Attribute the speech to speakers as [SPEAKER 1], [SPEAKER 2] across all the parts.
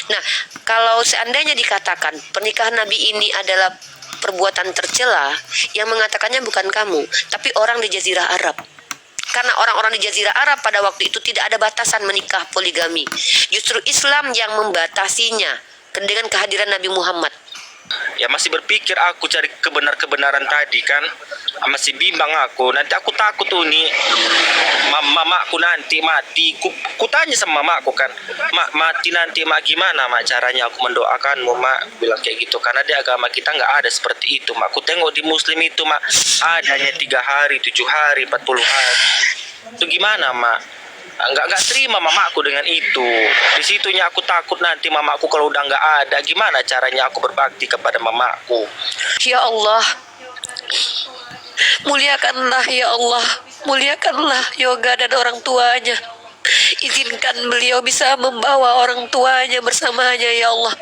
[SPEAKER 1] Nah, kalau seandainya dikatakan pernikahan Nabi ini adalah perbuatan tercela, yang mengatakannya bukan kamu, tapi orang di Jazirah Arab. Karena orang-orang di Jazirah Arab pada waktu itu tidak ada batasan menikah poligami. Justru Islam yang membatasinya dengan kehadiran Nabi Muhammad.
[SPEAKER 2] Ya masih berpikir aku cari kebenaran tadi kan, masih bimbang aku. Nanti aku takut tuh nih mamaku nanti mati. Ku tanya sama mamaku kan, mak mati nanti mak gimana mak caranya aku mendoakanmu mak, bilang kayak gitu. Karena di agama kita nggak ada seperti itu mak. Ku tengok di Muslim itu mak adanya 3 hari, 7 hari, 40 hari. Itu gimana mak? Nggak terima mamaku dengan itu. Di situnya aku takut nanti mamaku kalau udah nggak ada, gimana caranya aku berbakti kepada mamaku.
[SPEAKER 1] Ya Allah, muliakanlah ya Allah, muliakanlah Yoga dan orang tuanya. Izinkan beliau bisa membawa orang tuanya bersamanya ya Allah,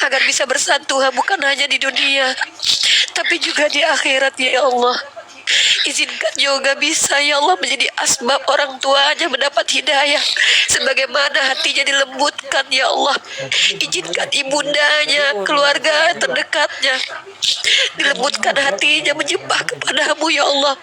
[SPEAKER 1] agar bisa bersatu bukan hanya di dunia tapi juga di akhirat ya Allah. Izinkan Yoga bisa ya Allah menjadi asbab orang tuanya mendapat hidayah, sebagaimana hatinya dilembutkan ya Allah. Izinkan ibundanya, keluarga terdekatnya dilembutkan hatinya menyembah kepadamu ya Allah.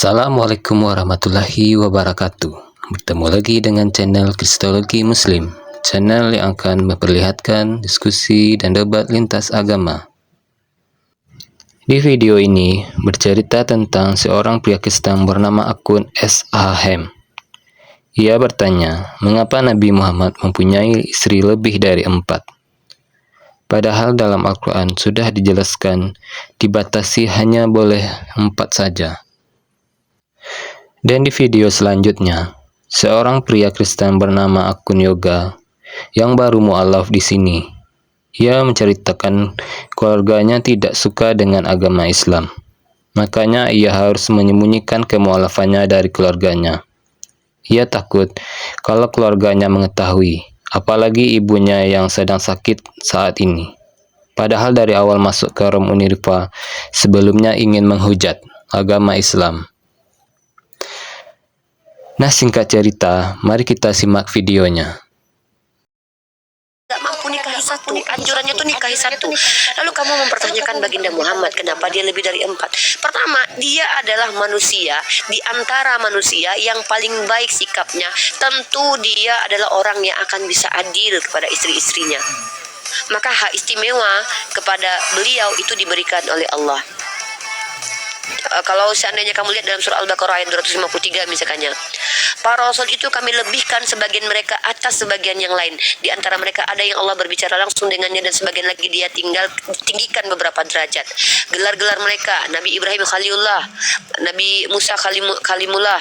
[SPEAKER 3] Assalamualaikum warahmatullahi wabarakatuh. Bertemu lagi dengan channel Kristologi Muslim, channel yang akan memperlihatkan diskusi dan debat lintas agama. Di video ini bercerita tentang seorang pria Kristen bernama akun S.A.Hem. Ia bertanya, mengapa Nabi Muhammad mempunyai istri lebih dari 4? Padahal dalam Al-Quran sudah dijelaskan dibatasi hanya boleh 4 saja. Dan di video selanjutnya, seorang pria Kristen bernama akun Yoga yang baru mualaf di sini. Ia menceritakan keluarganya tidak suka dengan agama Islam. Makanya ia harus menyembunyikan kemualafannya dari keluarganya. Ia takut kalau keluarganya mengetahui, apalagi ibunya yang sedang sakit saat ini. Padahal dari awal masuk ke Rom Unirva, sebelumnya ingin menghujat agama Islam. Nah, singkat cerita, mari kita simak videonya.
[SPEAKER 1] Gak mampu nikahi satu, anjurannya tuh nikahi satu. Lalu kamu mempertanyakan baginda Muhammad, kenapa dia lebih dari 4? Pertama, dia adalah manusia, di antara manusia yang paling baik sikapnya. Tentu dia adalah orang yang akan bisa adil kepada istri-istrinya. Maka hak istimewa kepada beliau itu diberikan oleh Allah. Kalau seandainya kamu lihat dalam surah Al-Baqarah ayat 253 misalkannya, para rasul itu kami lebihkan sebagian mereka atas sebagian yang lain. Di antara mereka ada yang Allah berbicara langsung dengannya, dan sebagian lagi dia tinggikan beberapa derajat. Gelar-gelar mereka, Nabi Ibrahim Khalilullah, Nabi Musa Kalimullah,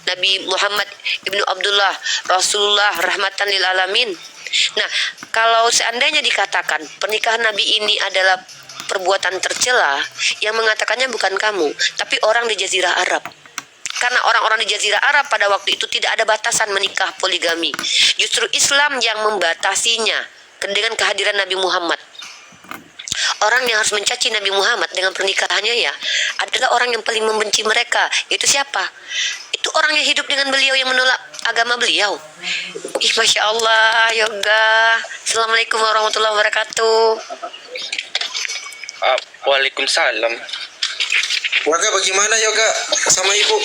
[SPEAKER 1] Nabi Muhammad Ibnu Abdullah, Rasulullah rahmatan lil alamin. Nah, kalau seandainya dikatakan pernikahan Nabi ini adalah perbuatan tercela, yang mengatakannya bukan kamu, tapi orang di Jazirah Arab. Karena orang-orang di Jazirah Arab pada waktu itu tidak ada batasan menikah poligami. Justru Islam yang membatasinya dengan kehadiran Nabi Muhammad. Orang yang harus mencaci Nabi Muhammad dengan pernikahannya ya adalah orang yang paling membenci mereka. Itu siapa? Itu orang yang hidup dengan beliau, yang menolak agama beliau. Masya Allah, Yoga. Assalamualaikum warahmatullahi wabarakatuh.
[SPEAKER 2] Waalaikumsalam.
[SPEAKER 4] Warga bagaimana Yoga sama ibu?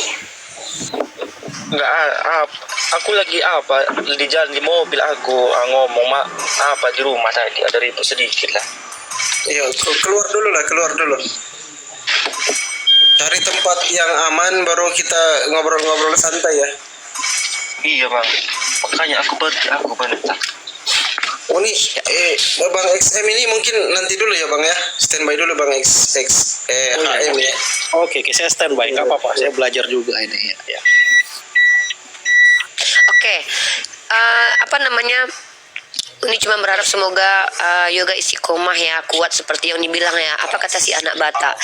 [SPEAKER 2] Nggak, aku lagi di jalan di mobil aku ngomong mak di rumah tadi ada ribut sedikit lah.
[SPEAKER 4] Iya, keluar dulu. Cari tempat yang aman baru kita ngobrol-ngobrol santai ya.
[SPEAKER 2] Iya bang, makanya aku bentar.
[SPEAKER 4] Oh nih, Bang XM ini mungkin nanti dulu ya Bang ya. Standby dulu Bang HM ya.
[SPEAKER 5] Oke, saya standby, nggak apa-apa. Saya belajar juga ini ya.
[SPEAKER 1] Oke, Uni cuma berharap semoga yoga istiqomah ya, kuat seperti yang dibilang ya. Apa kata si anak Batak?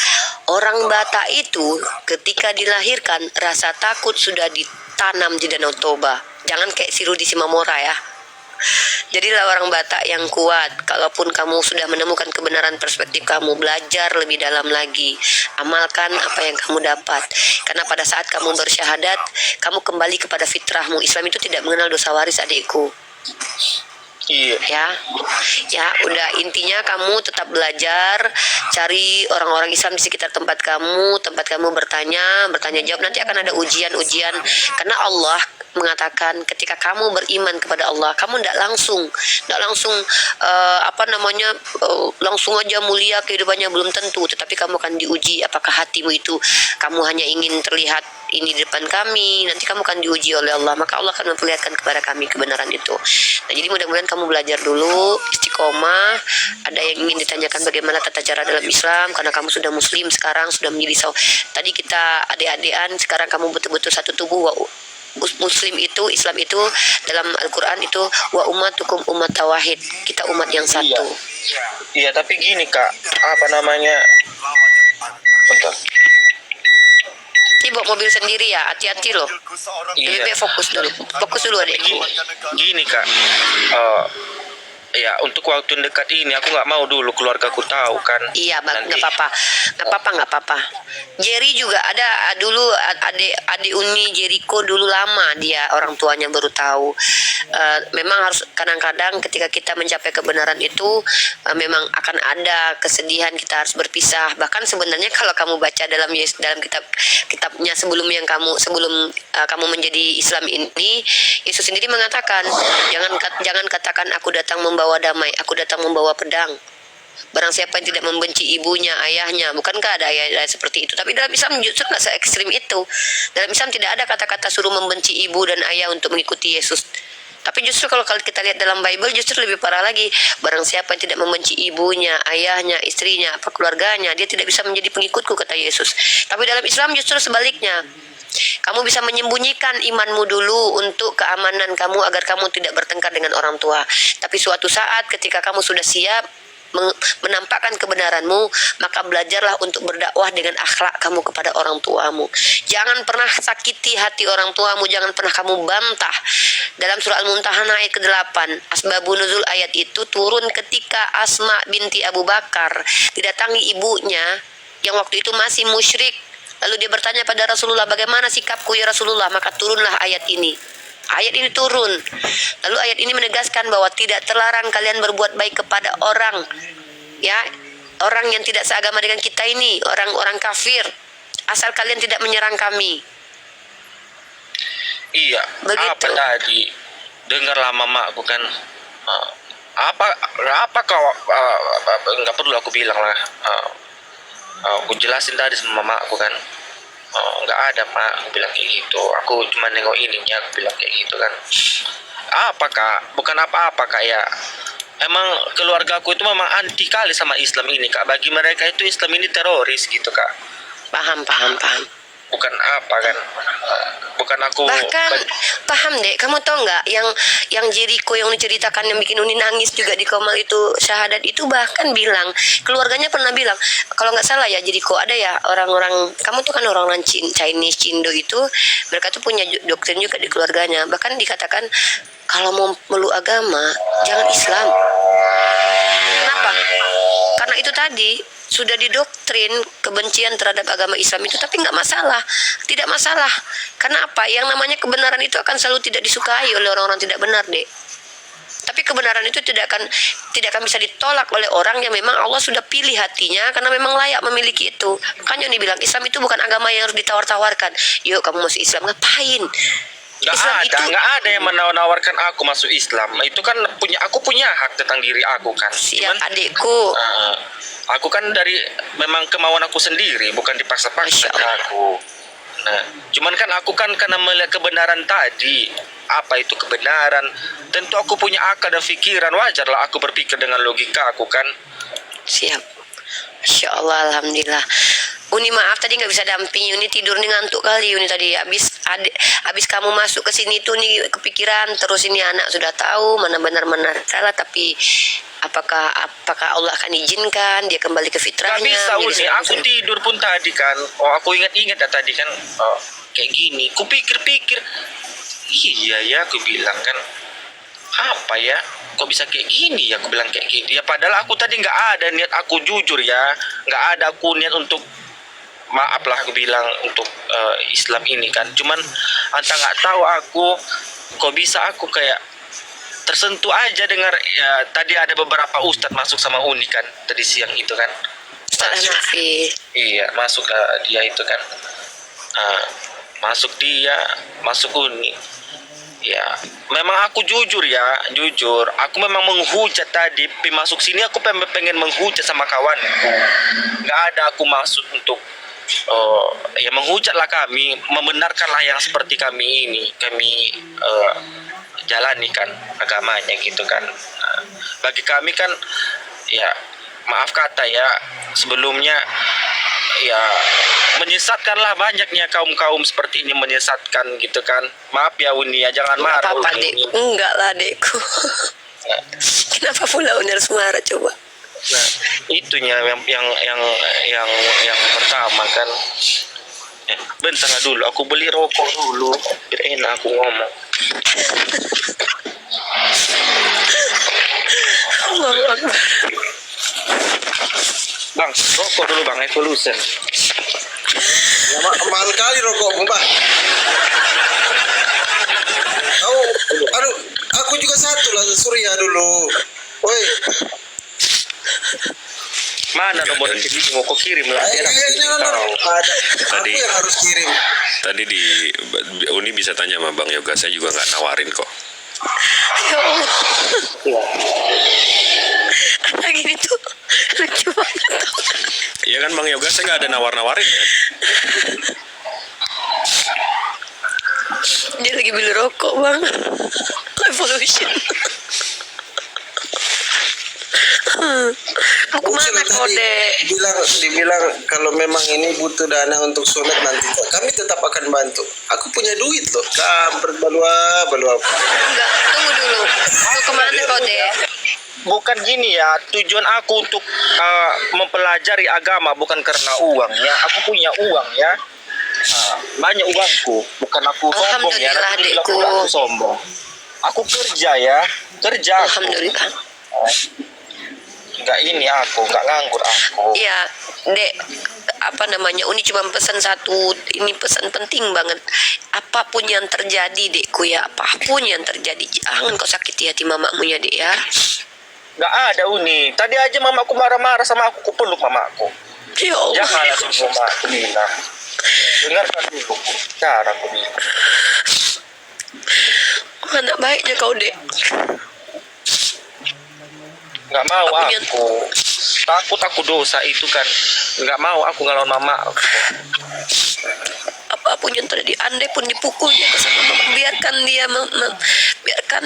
[SPEAKER 1] Orang Batak itu ketika dilahirkan rasa takut sudah ditanam di Danau Toba. Jangan kayak si Rudi Simamora ya. Jadilah orang Batak yang kuat. Kalaupun kamu sudah menemukan kebenaran perspektif kamu, belajar lebih dalam lagi. Amalkan apa yang kamu dapat. Karena pada saat kamu bersyahadat, kamu kembali kepada fitrahmu. Islam itu tidak mengenal dosa waris, adikku.
[SPEAKER 2] Iya.
[SPEAKER 1] Ya udah, intinya kamu tetap belajar, cari orang-orang Islam di sekitar tempat kamu bertanya jawab. Nanti akan ada ujian-ujian, karena Allah mengatakan ketika kamu beriman kepada Allah, kamu tidak langsung langsung aja mulia kehidupannya, belum tentu. Tetapi kamu akan diuji, apakah hatimu itu kamu hanya ingin terlihat ini di depan kami, nanti kamu akan diuji oleh Allah, maka Allah akan memperlihatkan kepada kami kebenaran itu. Nah, jadi mudah-mudahan kamu belajar dulu istiqomah. Ada yang ingin ditanyakan bagaimana tata cara dalam Islam, karena kamu sudah muslim sekarang, sudah menjadi tadi kita adik-adikan, sekarang kamu betul-betul satu tubuh. Muslim itu, Islam itu dalam Al-Quran itu wa ummatukum ummat tawahid, kita umat yang satu.
[SPEAKER 2] Iya, tapi gini Kak, apa namanya? Bentar.
[SPEAKER 1] Ini bawa mobil sendiri ya, hati-hati loh. Lebih baik fokus dulu adikku.
[SPEAKER 2] Gini Kak, ya untuk waktu yang dekat ini aku nggak mau dulu keluargaku tahu kan.
[SPEAKER 1] Iya, nggak apa-apa. Jerry juga ada dulu, adik Uni Jericho dulu lama dia orang tuanya baru tahu. Memang harus kadang-kadang ketika kita mencapai kebenaran itu memang akan ada kesedihan, kita harus berpisah. Bahkan sebenarnya kalau kamu baca dalam kitabnya sebelum kamu menjadi Islam ini, Yesus sendiri mengatakan, jangan katakan aku datang membawa damai, aku datang membawa pedang. Barang siapa yang tidak membenci ibunya, ayahnya, bukankah ada ayat seperti itu? Tapi dalam Islam justru nggak se-ekstrim itu. Dalam Islam tidak ada kata-kata suruh membenci ibu dan ayah untuk mengikuti Yesus. Tapi justru kalau kita lihat dalam Bible justru lebih parah lagi. Barang siapa yang tidak membenci ibunya, ayahnya, istrinya, apa keluarganya, dia tidak bisa menjadi pengikutku, kata Yesus. Tapi dalam Islam justru sebaliknya. Kamu bisa menyembunyikan imanmu dulu untuk keamanan kamu, agar kamu tidak bertengkar dengan orang tua. Tapi suatu saat ketika kamu sudah siap menampakkan kebenaranmu, maka belajarlah untuk berdakwah dengan akhlak kamu kepada orang tuamu. Jangan pernah sakiti hati orang tuamu, jangan pernah kamu bantah. Dalam surah Al-Mumtahanah ayat ke-8, asbabun nuzul ayat itu turun ketika Asma binti Abu Bakar didatangi ibunya yang waktu itu masih musyrik. Lalu dia bertanya pada Rasulullah, bagaimana sikapku ya Rasulullah? Maka turunlah ayat ini. Ayat ini turun. Lalu ayat ini menegaskan bahwa tidak terlarang kalian berbuat baik kepada orang, ya, orang yang tidak seagama dengan kita ini, orang-orang kafir, asal kalian tidak menyerang kami.
[SPEAKER 2] Iya.
[SPEAKER 1] Begitu.
[SPEAKER 2] Apa tadi? Dengarlah mamaku kan. Apa kau? Nggak perlu aku bilang lah. Aku jelasin tadi sama mamaku kan. Nggak ada mak, aku bilang kayak gitu. Aku cuma nengok ininya, aku bilang kayak gitu kan. Apa Kak? Bukan apa-apa Kak ya. Emang keluarga aku itu memang anti kali sama Islam ini Kak. Bagi mereka itu Islam ini teroris gitu Kak.
[SPEAKER 1] Paham.
[SPEAKER 2] Bukan apa kan. Bukan aku.
[SPEAKER 1] Bahkan paham dek, kamu tahu nggak yang Jericho yang diceritakan yang bikin Uni nangis juga di Komal itu syahadat itu, bahkan bilang keluarganya pernah bilang, kalau nggak salah ya Jericho, ada ya orang-orang, kamu tuh kan orang-orang Chinese Cindo itu, mereka tuh punya doktrin juga di keluarganya. Bahkan dikatakan kalau mau meluk agama jangan Islam. Kenapa? Karena itu tadi sudah didoktrin kebencian terhadap agama Islam itu, tapi nggak masalah, tidak masalah. Karena apa? Yang namanya kebenaran itu akan selalu tidak disukai oleh orang-orang tidak benar, dek. Tapi kebenaran itu tidak akan bisa ditolak oleh orang yang memang Allah sudah pilih hatinya karena memang layak memiliki itu. Makanya dibilang Islam itu bukan agama yang harus ditawar-tawarkan. Yuk kamu masuk Islam, ngapain?
[SPEAKER 2] Nggak ada yang menawarkan aku masuk Islam. Itu kan aku punya hak tentang diri aku kan.
[SPEAKER 1] Siap adikku.
[SPEAKER 2] Aku kan dari memang kemauan aku sendiri, bukan dipaksa-paksa aku. Nah, cuman kan aku kan karena melihat kebenaran tadi. Apa itu kebenaran? Tentu aku punya akal dan pikiran, wajarlah aku berpikir dengan logika aku kan.
[SPEAKER 1] Siap. Masya Allah, alhamdulillah. Uni maaf tadi nggak bisa dampingi. Uni tidur nih, ngantuk kali Uni tadi. adik habis kamu masuk ke sini tuh nih kepikiran terus, ini anak sudah tahu mana benar mana salah, tapi apakah Allah akan izinkan dia kembali ke
[SPEAKER 2] Gak
[SPEAKER 1] fitrahnya?
[SPEAKER 2] bisa
[SPEAKER 1] menjadi
[SPEAKER 2] Uni,
[SPEAKER 1] seorang
[SPEAKER 2] aku
[SPEAKER 1] muslim?
[SPEAKER 2] tidur pun tadi kan. Oh, aku ingat-ingat tadi kan, kayak gini. Ku pikir-pikir, iya ya, aku bilang kan, apa ya? Kok bisa kayak gini ya? Aku bilang kayak gini. Ya padahal aku tadi nggak ada niat, aku jujur ya, nggak ada aku niat untuk, maaf lah aku bilang, untuk Islam ini kan. Cuman anta nggak tahu aku, kok bisa aku kayak tersentuh aja dengar ya, tadi ada beberapa ustadz masuk sama Uni kan tadi siang itu kan.
[SPEAKER 1] Ustaz Hanafi.
[SPEAKER 2] Iya, masuk dia itu kan. Masuk dia, masuk Uni. Ya, memang aku jujur ya, jujur. Aku memang menghujat tadi, masuk sini aku pengen menghujat sama kawanku. Nggak ada aku maksud untuk ya menghujatlah kami, membenarkanlah yang seperti kami ini, kami jalani kan agamanya gitu kan. Bagi kami kan, ya maaf kata ya, sebelumnya ya menyesatkanlah, banyaknya kaum-kaum seperti ini menyesatkan gitu kan. Maaf ya Uni ya, jangan
[SPEAKER 1] Nggak
[SPEAKER 2] marah
[SPEAKER 1] apa-apa
[SPEAKER 2] Uni.
[SPEAKER 1] dek, enggak lah dekku. Kenapa pula Uni harus marah coba?
[SPEAKER 2] Nah, itunya yang pertama kan. Bentar lah dulu, aku beli rokok dulu biar enak aku ngomong.
[SPEAKER 1] Allahu Akbar.
[SPEAKER 2] Bang, rokok dulu Bang, Evolution.
[SPEAKER 4] Ya, mahal kali rokokmu, Bang. Aduh, aku juga satu lah, Surya dulu. Woi,
[SPEAKER 2] Mana nomor rekening mau kau kirim lah? Biar aku tahu.
[SPEAKER 4] ada. Aku
[SPEAKER 6] Tadi-
[SPEAKER 4] yang harus kirim.
[SPEAKER 6] Tadi di Uni bisa tanya sama Bang Yoga, saya juga nggak nawarin kok.
[SPEAKER 1] Ya Allah. Anak ini tuh lucu banget.
[SPEAKER 6] Iya kan Bang Yoga, saya nggak ada nawar-nawarin ya.
[SPEAKER 1] Dia lagi beli rokok bang. Evolution. Mau
[SPEAKER 4] Mungkin
[SPEAKER 1] kemana
[SPEAKER 4] tadi
[SPEAKER 1] kode?
[SPEAKER 4] dibilang kalau memang ini butuh dana untuk sunat nanti, kami tetap akan bantu. Aku punya duit loh. Kampret balua.
[SPEAKER 1] Enggak, tunggu dulu. Mau kemana kode?
[SPEAKER 2] Bukan gini ya, tujuan aku untuk mempelajari agama bukan karena uang ya. Aku punya uang ya. Banyak uangku, bukan aku sombong ya.
[SPEAKER 1] Alhamdulillah,
[SPEAKER 2] Nanti bilang
[SPEAKER 1] adikku.
[SPEAKER 2] pula aku sombong. Aku kerja ya, kerja.
[SPEAKER 1] Alhamdulillah.
[SPEAKER 2] Enggak ini aku, enggak nganggur aku.
[SPEAKER 1] Iya, dek. Apa namanya? Uni cuma pesan satu. Ini pesan penting banget. Apapun yang terjadi, dekku ya. Apapun yang terjadi, jangan kau sakiti hati mamamu ya, dek ya.
[SPEAKER 2] Enggak ada Uni. Tadi aja mamaku marah-marah sama aku peluk mamaku.
[SPEAKER 1] Ya Allah.
[SPEAKER 2] Jangan langsung sama aku bilang. Dengarkan dulu cara aku bilang.
[SPEAKER 1] Anak baiknya kau, dek.
[SPEAKER 2] Nggak mau
[SPEAKER 1] Aku yang-
[SPEAKER 2] aku. Takut aku dosa itu kan. Nggak mau aku ngelawan mama aku.
[SPEAKER 1] Apapun yang terjadi, andai pun dipukulnya ke sama mama, biarkan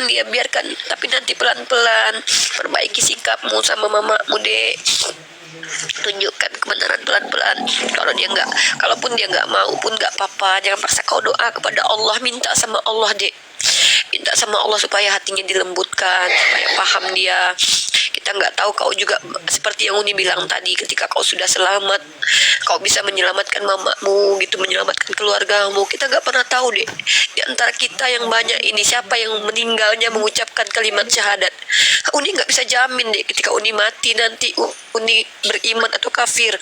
[SPEAKER 1] dia biarkan, tapi nanti pelan-pelan perbaiki sikapmu sama mamamu, dek. Tunjukkan kebenaran pelan-pelan. Kalaupun dia nggak mau pun nggak apa-apa, jangan paksa. Kau doa kepada Allah, minta sama Allah, dek. Minta sama Allah supaya hatinya dilembutkan, supaya paham dia. Kita nggak tahu, kau juga seperti yang Uni bilang tadi, ketika kau sudah selamat, kau bisa menyelamatkan mamamu gitu, menyelamatkan keluargamu. Kita nggak pernah tahu, dek, di antara kita yang banyak ini siapa yang meninggalnya mengucapkan kalimat syahadat. Uni nggak bisa jamin, dek, ketika Uni mati nanti Uni beriman atau kafir.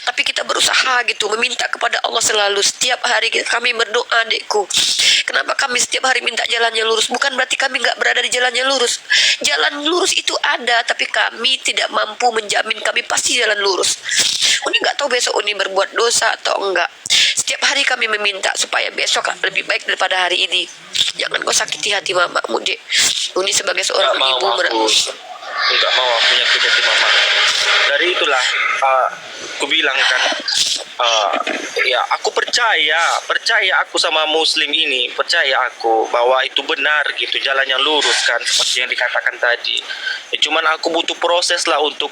[SPEAKER 1] Tapi kita berusaha gitu, meminta kepada Allah selalu. Setiap hari kami berdoa, dekku. Kenapa kami setiap hari minta jalan yang lurus? Bukan berarti kami nggak berada di jalan yang lurus. Jalan lurus itu ada, tapi kami tidak mampu menjamin kami pasti jalan lurus. Uni nggak tahu besok Uni berbuat dosa atau enggak. Setiap hari kami meminta supaya besok lebih baik daripada hari ini. Jangan kau sakiti hati mamamu, dek. Uni sebagai seorang
[SPEAKER 2] Nggak mau
[SPEAKER 1] ibu
[SPEAKER 2] nggak mau aku nyakiti hati mama. Dari itulah aku bilang kan, ya aku percaya aku sama Muslim ini, percaya aku bahwa itu benar gitu, jalan yang lurus kan, seperti yang dikatakan tadi. Ya, cuman aku butuh proses lah untuk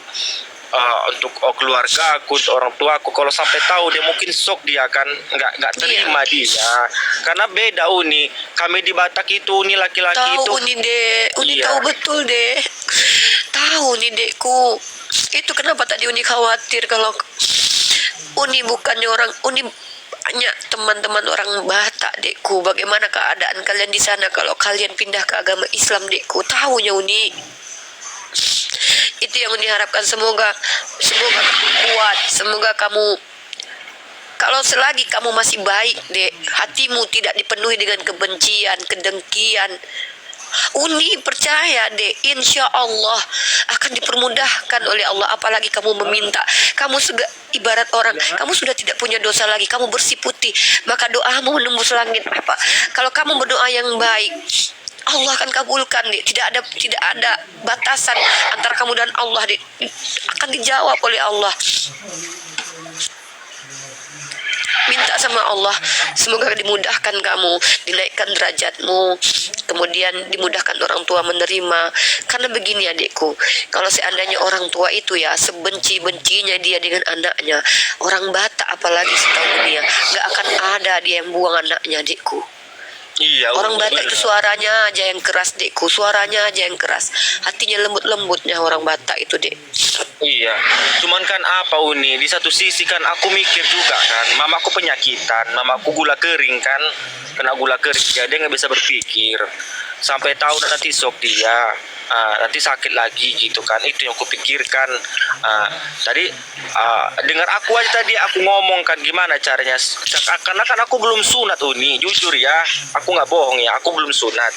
[SPEAKER 2] untuk keluarga aku, untuk orang tua aku. Kalau sampai tahu dia mungkin shock, dia kan nggak terima dia. Karena beda Uni. Kami di Batak itu Uni laki-laki itu.
[SPEAKER 1] Tahu nih dek, Uni
[SPEAKER 2] Iya.
[SPEAKER 1] tahu betul dek. Tahu nih dekku. Itu kenapa tadi Uni khawatir kalau Uni bukannya orang Uni banyak teman-teman orang Batak dekku. Bagaimana keadaan kalian di sana kalau kalian pindah ke agama Islam dekku? Tahunya Uni. Itu yang Uni harapkan, semoga kamu kuat, semoga kamu, kalau selagi kamu masih baik dek, hatimu tidak dipenuhi dengan kebencian, kedengkian, Uni percaya dek, insya Allah akan dipermudahkan oleh Allah. Apalagi kamu meminta, kamu ibarat orang, kamu sudah tidak punya dosa lagi, kamu bersih putih, maka doamu menembus langit. Apa? Kalau kamu berdoa yang baik, Allah akan kabulkan dek. Tidak ada batasan antara kamu dan Allah dek. Akan dijawab oleh Allah. Minta sama Allah, semoga dimudahkan kamu, dinaikkan derajatmu, kemudian dimudahkan orang tua menerima. Karena begini adikku, kalau seandainya orang tua itu ya sebenci-bencinya dia dengan anaknya, orang Batak apalagi setahu dunia, gak akan ada dia yang buang anaknya adikku.
[SPEAKER 2] Iya,
[SPEAKER 1] Orang
[SPEAKER 2] Uni,
[SPEAKER 1] Batak
[SPEAKER 2] benar.
[SPEAKER 1] itu suaranya aja yang keras dekku, suaranya aja yang keras, hatinya lembut-lembutnya orang Batak itu dek.
[SPEAKER 2] Iya, cuman kan apa Uni, di satu sisi kan aku mikir juga kan, mamaku penyakitan, mamaku gula kering kan, kena gula kering, jadi nggak bisa berpikir, sampai tahu nanti shock dia, nanti sakit lagi gitu kan, itu yang kupikirkan. Tadi dengar aku aja tadi aku ngomong kan gimana caranya, karena kan aku belum sunat Uni, jujur ya, aku nggak bohong ya, aku belum sunat.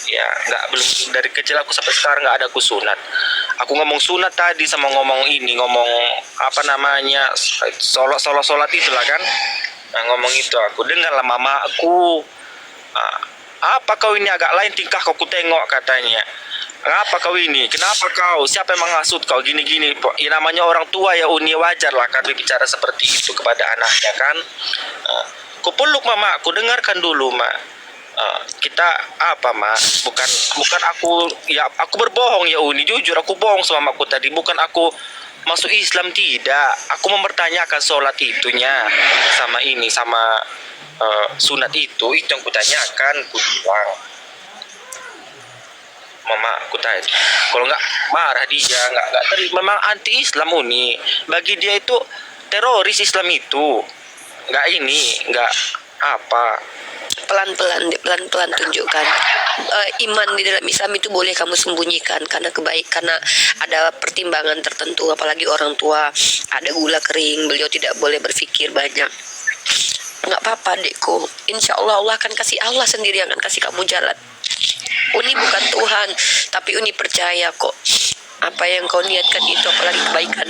[SPEAKER 2] Ya, belum, dari kecil aku sampai sekarang nggak ada aku sunat. Aku ngomong sunat tadi sama ngomong apa namanya, sholat itulah kan. Nah, ngomong itu aku dengarlah mama aku. Apa kau ini agak lain tingkah kau, ku tengok katanya. Apa kau ini? Kenapa kau? Siapa yang menghasut kau gini-gini? Ya, namanya orang tua ya Uni, wajar lah kan bicara seperti itu kepada anaknya kan. Ku peluk mama, aku dengarkan dulu mak. Kita apa mak, bukan aku berbohong ya Uni, jujur aku bohong sama mamaku tadi, bukan aku masuk Islam, tidak, aku mempertanyakan sholat itunya sama sunat itu yang kutanyakan, ku bilang mama aku tadi, kalau nggak marah dia, nggak terima, memang anti Islam Uni, bagi dia itu teroris Islam itu, nggak apa.
[SPEAKER 1] Pelan-pelan tunjukkan iman di dalam Islam itu boleh kamu sembunyikan karena karena ada pertimbangan tertentu, apalagi orang tua ada gula kering, beliau tidak boleh berpikir banyak. Nggak apa-apa dekku, insya Allah Allah akan kasih, Allah sendiri yang akan kasih kamu jalan. Uni bukan Tuhan, tapi Uni percaya kok apa yang kau niatkan itu, apalagi kebaikan.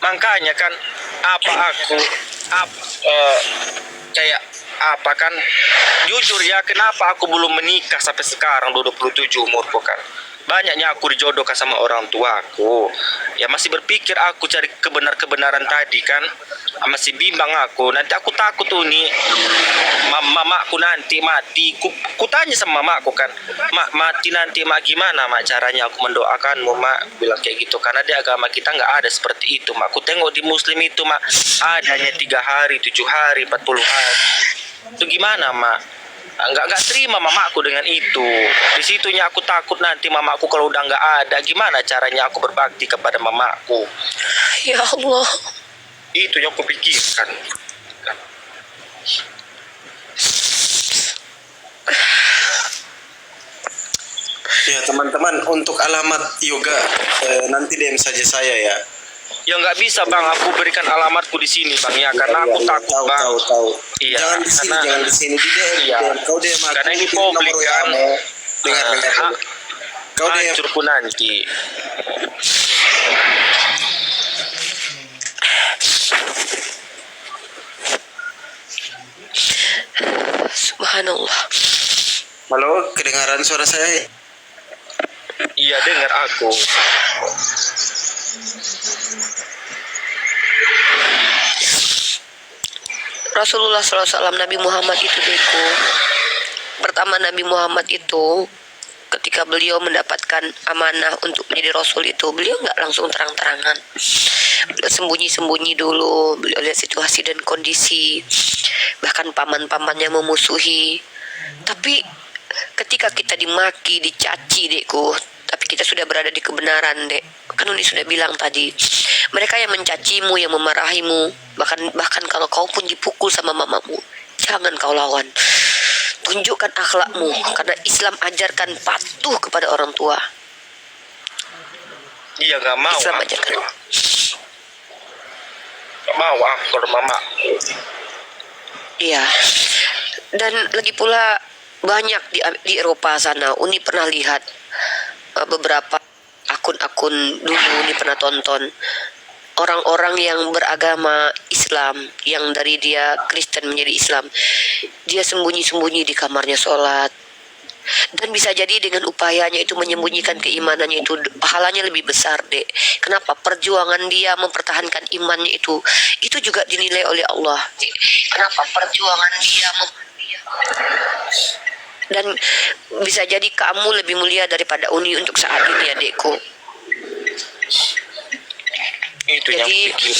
[SPEAKER 2] Makanya kan kayak apa kan, jujur ya, kenapa aku belum menikah sampai sekarang 27 umurku kan, banyaknya aku dijodohkan sama orang tua aku ya, masih berpikir aku cari kebenaran tadi kan, masih bimbang aku, nanti aku takut tuh nih mamaku nanti mati, ku tanya sama mamaku kan, mak mati nanti mak gimana mak caranya aku mendoakanmu mak, bilang kayak gitu, karena di agama kita nggak ada seperti itu mak, ku tengok di muslim itu mak adanya 3 hari, 7 hari, 40 hari, itu gimana mak, nggak terima mamaku dengan itu. Di situnya aku takut nanti mamaku kalau udah nggak ada, gimana caranya aku berbakti kepada mamaku.
[SPEAKER 1] Ya Allah,
[SPEAKER 2] Itu yang aku pikirkan.
[SPEAKER 4] Ya teman-teman, untuk alamat yoga nanti DM saja saya ya.
[SPEAKER 2] Ya nggak bisa bang, aku berikan alamatku di sini bang ya, karena aku takut bang.
[SPEAKER 4] Tahu.
[SPEAKER 2] Iya,
[SPEAKER 4] Jangan di sini,
[SPEAKER 2] karena-
[SPEAKER 4] jangan di sini, di DM.
[SPEAKER 2] Iya.
[SPEAKER 4] Kau DM aku.
[SPEAKER 2] Karena ini
[SPEAKER 4] kirim
[SPEAKER 2] publik
[SPEAKER 4] nomor
[SPEAKER 2] kan.
[SPEAKER 4] WA-mu. Dengar. Kau DM.
[SPEAKER 2] Hancurku nanti.
[SPEAKER 1] subhanallah.
[SPEAKER 4] Halo, kedengaran suara saya?
[SPEAKER 2] Iya dengar aku.
[SPEAKER 1] Rasulullah SAW, Nabi Muhammad itu Deku. Pertama Nabi Muhammad itu ketika ketika beliau mendapatkan amanah untuk menjadi rasul itu, beliau nggak langsung terang-terangan. Beliau sembunyi-sembunyi dulu, beliau lihat situasi dan kondisi, bahkan paman-pamannya memusuhi. Tapi ketika kita dimaki, dicaci, dekku, tapi kita sudah berada di kebenaran, dek. Kan Uni sudah bilang tadi, mereka yang mencacimu, yang memarahimu, bahkan kalau kau pun dipukul sama mamamu, jangan kau lawan. Tunjukkan akhlakmu, karena Islam ajarkan patuh kepada orang tua.
[SPEAKER 2] Iya, gak mau
[SPEAKER 1] Islam
[SPEAKER 2] aku.
[SPEAKER 1] ajarkan.
[SPEAKER 2] Gak mau aku kalau mama.
[SPEAKER 1] Iya. Dan lagi pula banyak di Eropa sana, Uni pernah lihat beberapa akun-akun dulu, Uni pernah tonton orang-orang yang beragama Islam, yang dari dia Kristen menjadi Islam, dia sembunyi-sembunyi di kamarnya sholat. Dan bisa jadi dengan upayanya itu menyembunyikan keimanannya itu pahalanya lebih besar, dek. Kenapa? Perjuangan dia mempertahankan imannya itu juga dinilai oleh Allah. Kenapa? Perjuangan dia dan bisa jadi kamu lebih mulia daripada Uni untuk saat ini, adekku.
[SPEAKER 2] Itu yang
[SPEAKER 1] Jadi
[SPEAKER 2] pikir.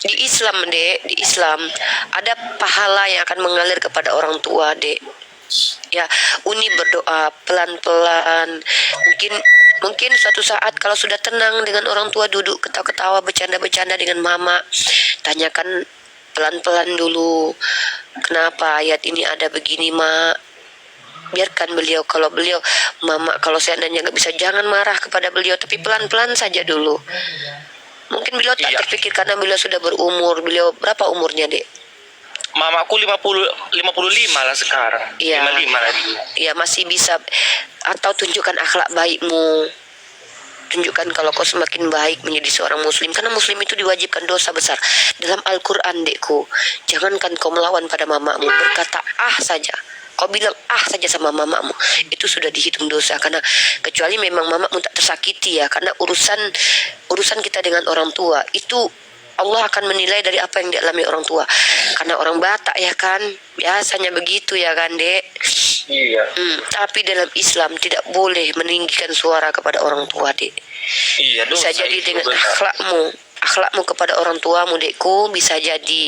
[SPEAKER 1] di Islam, dek, di Islam ada pahala yang akan mengalir kepada orang tua, dek. Ya, Uni berdoa pelan-pelan. Mungkin suatu saat kalau sudah tenang dengan orang tua, duduk ketawa-ketawa, bercanda-bercanda dengan mama, tanyakan pelan-pelan dulu, kenapa ayat ini ada begini, mak. Biarkan beliau, mama kalau seandainya nggak bisa, jangan marah kepada beliau, tapi pelan-pelan saja dulu. Mungkin beliau tak
[SPEAKER 2] Iya.
[SPEAKER 1] terpikir karena beliau sudah berumur. Beliau berapa umurnya, dek?
[SPEAKER 2] Mamaku 55 lah sekarang.
[SPEAKER 1] Iya.
[SPEAKER 2] 55 lagi.
[SPEAKER 1] Ya, masih bisa. Atau tunjukkan akhlak baikmu. Tunjukkan kalau kau semakin baik menjadi seorang muslim, karena muslim itu diwajibkan dosa besar. Dalam Al-Quran, dekku, jangankan kau melawan pada mamamu, berkata saja, kau bilang saja sama mamamu, itu sudah dihitung dosa. Karena kecuali memang mamamu tak tersakiti, ya, karena urusan kita dengan orang tua itu Allah akan menilai dari apa yang dialami orang tua. Karena orang Batak, ya kan, biasanya begitu, ya kan, dek.
[SPEAKER 2] Iya.
[SPEAKER 1] Tapi dalam Islam tidak boleh meninggikan suara kepada orang tua, dek.
[SPEAKER 2] Iya,
[SPEAKER 1] Bisa
[SPEAKER 2] dosa
[SPEAKER 1] jadi
[SPEAKER 2] itu,
[SPEAKER 1] dengan
[SPEAKER 2] benar.
[SPEAKER 1] akhlakmu kepada orang tuamu, dekku, bisa jadi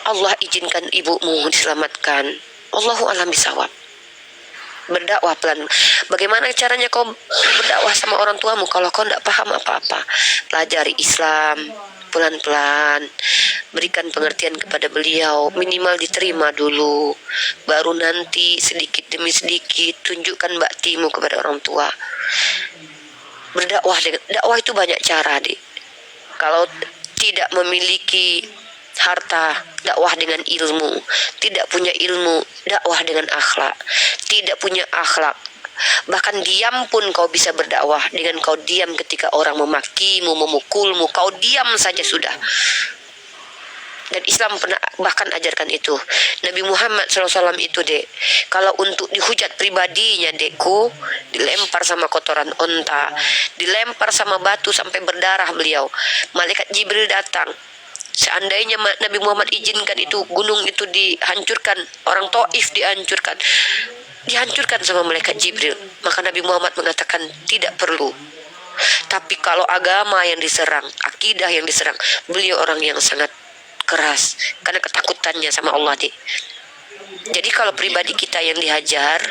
[SPEAKER 1] Allah izinkan ibumu diselamatkan. Allahu a'lam bishawab. Berdakwah pelan. Bagaimana caranya kau berdakwah sama orang tuamu kalau kau tidak paham apa-apa? Pelajari Islam pelan-pelan, berikan pengertian kepada beliau, minimal diterima dulu, baru nanti sedikit demi sedikit tunjukkan baktimu kepada orang tua. Dakwah itu banyak cara, dek. Kalau tidak memiliki harta, dakwah dengan ilmu. Tidak punya ilmu, dakwah dengan akhlak. Tidak punya akhlak, bahkan diam pun kau bisa berdakwah. Dengan kau diam ketika orang memakimu, memukulmu, kau diam saja sudah. Dan Islam pernah bahkan ajarkan itu. Nabi Muhammad SAW itu, dek, kalau untuk dihujat pribadinya, dekku, dilempar sama kotoran onta, dilempar sama batu sampai berdarah beliau. Malaikat Jibril datang. Seandainya Nabi Muhammad izinkan itu gunung itu dihancurkan, orang Taif dihancurkan sama malaikat Jibril, maka Nabi Muhammad mengatakan tidak perlu. Tapi kalau agama yang diserang, akidah yang diserang, beliau orang yang sangat keras karena ketakutannya sama Allah, dek. Jadi kalau pribadi kita yang dihajar,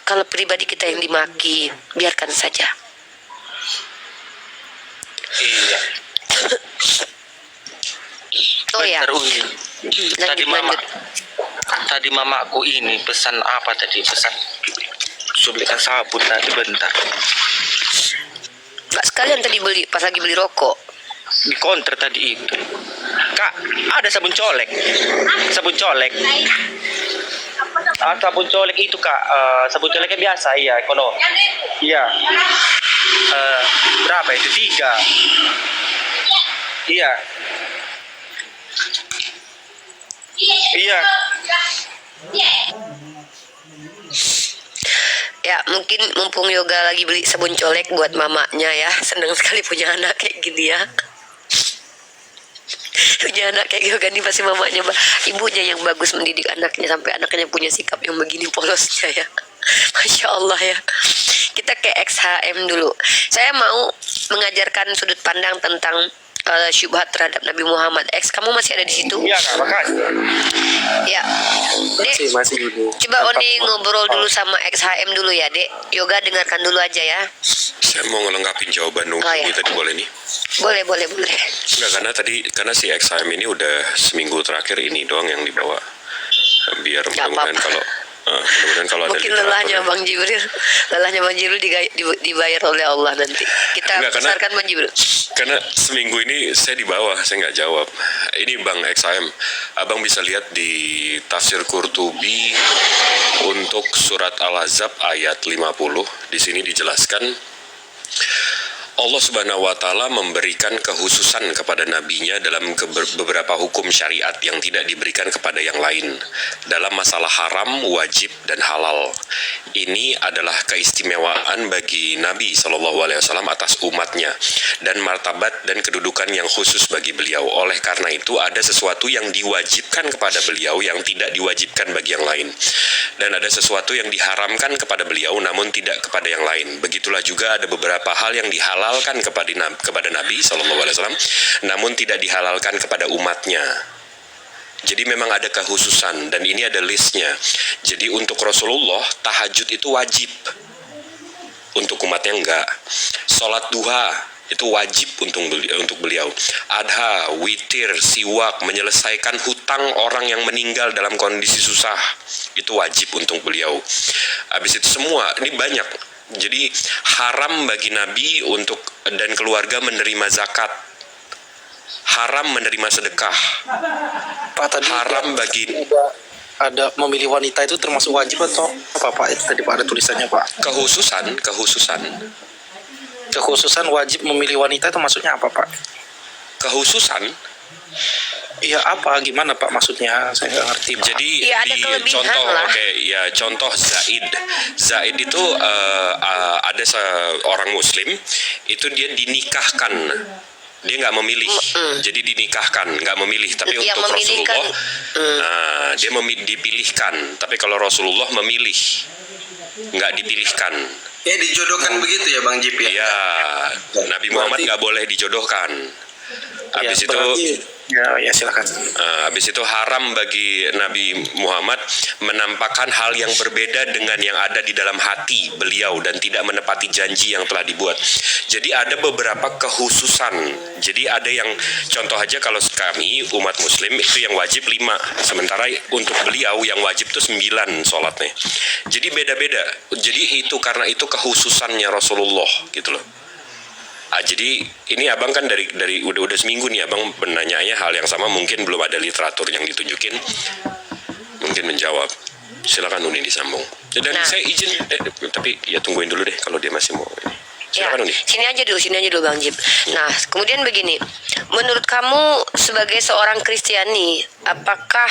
[SPEAKER 1] kalau pribadi kita yang dimaki, biarkan saja.
[SPEAKER 2] Iya.
[SPEAKER 1] Oh ya,
[SPEAKER 2] Bentar, Uni. Tadi mamaku ini pesan apa tadi? Pesan belikan sabun tadi, bentar.
[SPEAKER 1] nggak sekalian tadi beli pas lagi beli rokok.
[SPEAKER 2] Di counter tadi itu. Kak, ada sabun colek. Sabun colek. Sabun colek itu, Kak. Sabun coleknya biasa, iya, ekonomi. Iya. Berapa itu? 3. Iya. Iya.
[SPEAKER 1] Ya, mungkin mumpung Yoga lagi beli sabun colek buat mamanya, ya. Senang sekali punya anak kayak gini, ya. Punya anak kayak Yoga nih pasti mamanya, ibunya yang bagus mendidik anaknya sampai anaknya punya sikap yang begini polosnya, ya. Masya Allah ya. Kita ke XHM dulu. Saya mau mengajarkan sudut pandang tentang syubhat terhadap Nabi Muhammad. Kamu masih ada di situ?
[SPEAKER 2] Iya kak, makasih.
[SPEAKER 1] Ya. Dek,
[SPEAKER 5] Masih dulu.
[SPEAKER 1] coba Oni ngobrol dulu sama XHM dulu ya, Dek. Yoga dengarkan dulu aja ya.
[SPEAKER 6] Saya mau ngelengkapin jawaban Umi
[SPEAKER 1] Oh, ya.
[SPEAKER 6] tadi, boleh nih?
[SPEAKER 1] Boleh.
[SPEAKER 6] Enggak, karena si XHM ini udah seminggu terakhir ini doang yang dibawa. Biar
[SPEAKER 1] Nggak
[SPEAKER 6] mudah-mudahan
[SPEAKER 1] apa-apa.
[SPEAKER 6] mudah-mudahan kalau ada
[SPEAKER 1] Mungkin
[SPEAKER 6] literatur
[SPEAKER 1] lelahnya
[SPEAKER 6] yang-
[SPEAKER 1] Bang Jibril dibayar oleh Allah nanti. Kita
[SPEAKER 6] Enggak, karena-
[SPEAKER 1] besarkan Bang Jibril.
[SPEAKER 6] Karena seminggu ini saya di bawah, saya nggak jawab. Ini Bang XM, Abang bisa lihat di Tafsir Qurtubi untuk surat Al-Ahzab ayat 50. Di sini dijelaskan Allah Subhanahu wa Ta'ala memberikan kekhususan kepada nabinya dalam beberapa hukum syariat yang tidak diberikan kepada yang lain dalam masalah haram, wajib, dan halal. Ini adalah keistimewaan bagi Nabi SAW atas umatnya dan martabat dan kedudukan yang khusus bagi beliau. Oleh karena itu ada sesuatu yang diwajibkan kepada beliau yang tidak diwajibkan bagi yang lain, dan ada sesuatu yang diharamkan kepada beliau namun tidak kepada yang lain. Begitulah juga ada beberapa hal yang dihalalkan kepada Nabi SAW, namun tidak dihalalkan kepada umatnya. Jadi memang ada kekhususan, dan ini ada listnya. Jadi untuk Rasulullah, tahajud itu wajib, untuk umatnya enggak. Sholat duha itu wajib untuk beliau. Adha, witir, siwak, menyelesaikan hutang orang yang meninggal dalam kondisi susah, itu wajib untuk beliau. Habis itu semua, ini banyak. Jadi haram bagi Nabi dan keluarga menerima zakat, haram menerima sedekah,
[SPEAKER 5] Pak, tadi
[SPEAKER 6] haram bagi
[SPEAKER 5] ada memilih wanita itu termasuk wajib atau apa Pak? Itu tadi Pak ada tulisannya Pak. Kekhususan wajib memilih wanita itu maksudnya apa Pak?
[SPEAKER 6] Kekhususan.
[SPEAKER 5] Iya apa? Gimana Pak maksudnya? Saya nggak ngerti Pak.
[SPEAKER 6] Jadi
[SPEAKER 1] Iya, ada
[SPEAKER 6] di
[SPEAKER 1] kelebihan
[SPEAKER 6] contoh,
[SPEAKER 1] lah.
[SPEAKER 6] contoh Zaid itu ada seorang Muslim itu dia dinikahkan, dia nggak memilih, jadi dinikahkan, nggak memilih. Tapi
[SPEAKER 1] Yang
[SPEAKER 6] untuk
[SPEAKER 1] memilihkan,
[SPEAKER 6] Rasulullah, dia dipilihkan. Tapi kalau Rasulullah memilih, nggak dipilihkan.
[SPEAKER 4] Dijodohkan begitu ya Bang Jip ya?
[SPEAKER 6] Iya, Nabi Muhammad
[SPEAKER 5] Berarti-
[SPEAKER 6] nggak boleh dijodohkan. Habis
[SPEAKER 5] Ya, berarti- ya silakan.
[SPEAKER 6] Habis itu haram bagi Nabi Muhammad menampakkan hal yang berbeda dengan yang ada di dalam hati beliau dan tidak menepati janji yang telah dibuat. Jadi ada beberapa kekhususan. Jadi ada yang, contoh aja kalau kami umat muslim itu yang wajib 5, sementara untuk beliau yang wajib itu 9 sholatnya. Jadi beda-beda. Jadi itu karena itu kekhususannya Rasulullah gitu loh. Jadi ini abang kan dari udah seminggu nih abang menanyanya hal yang sama, mungkin belum ada literatur yang ditunjukin, mungkin menjawab. Silakan Uni disambung. Dan
[SPEAKER 1] Nah.
[SPEAKER 6] saya izin, tapi ya tungguin dulu deh kalau dia masih mau ini.
[SPEAKER 1] Ya,
[SPEAKER 6] Silakan Uni.
[SPEAKER 1] sini aja dulu Bang Jib. Nah, kemudian begini, menurut kamu sebagai seorang Kristiani, apakah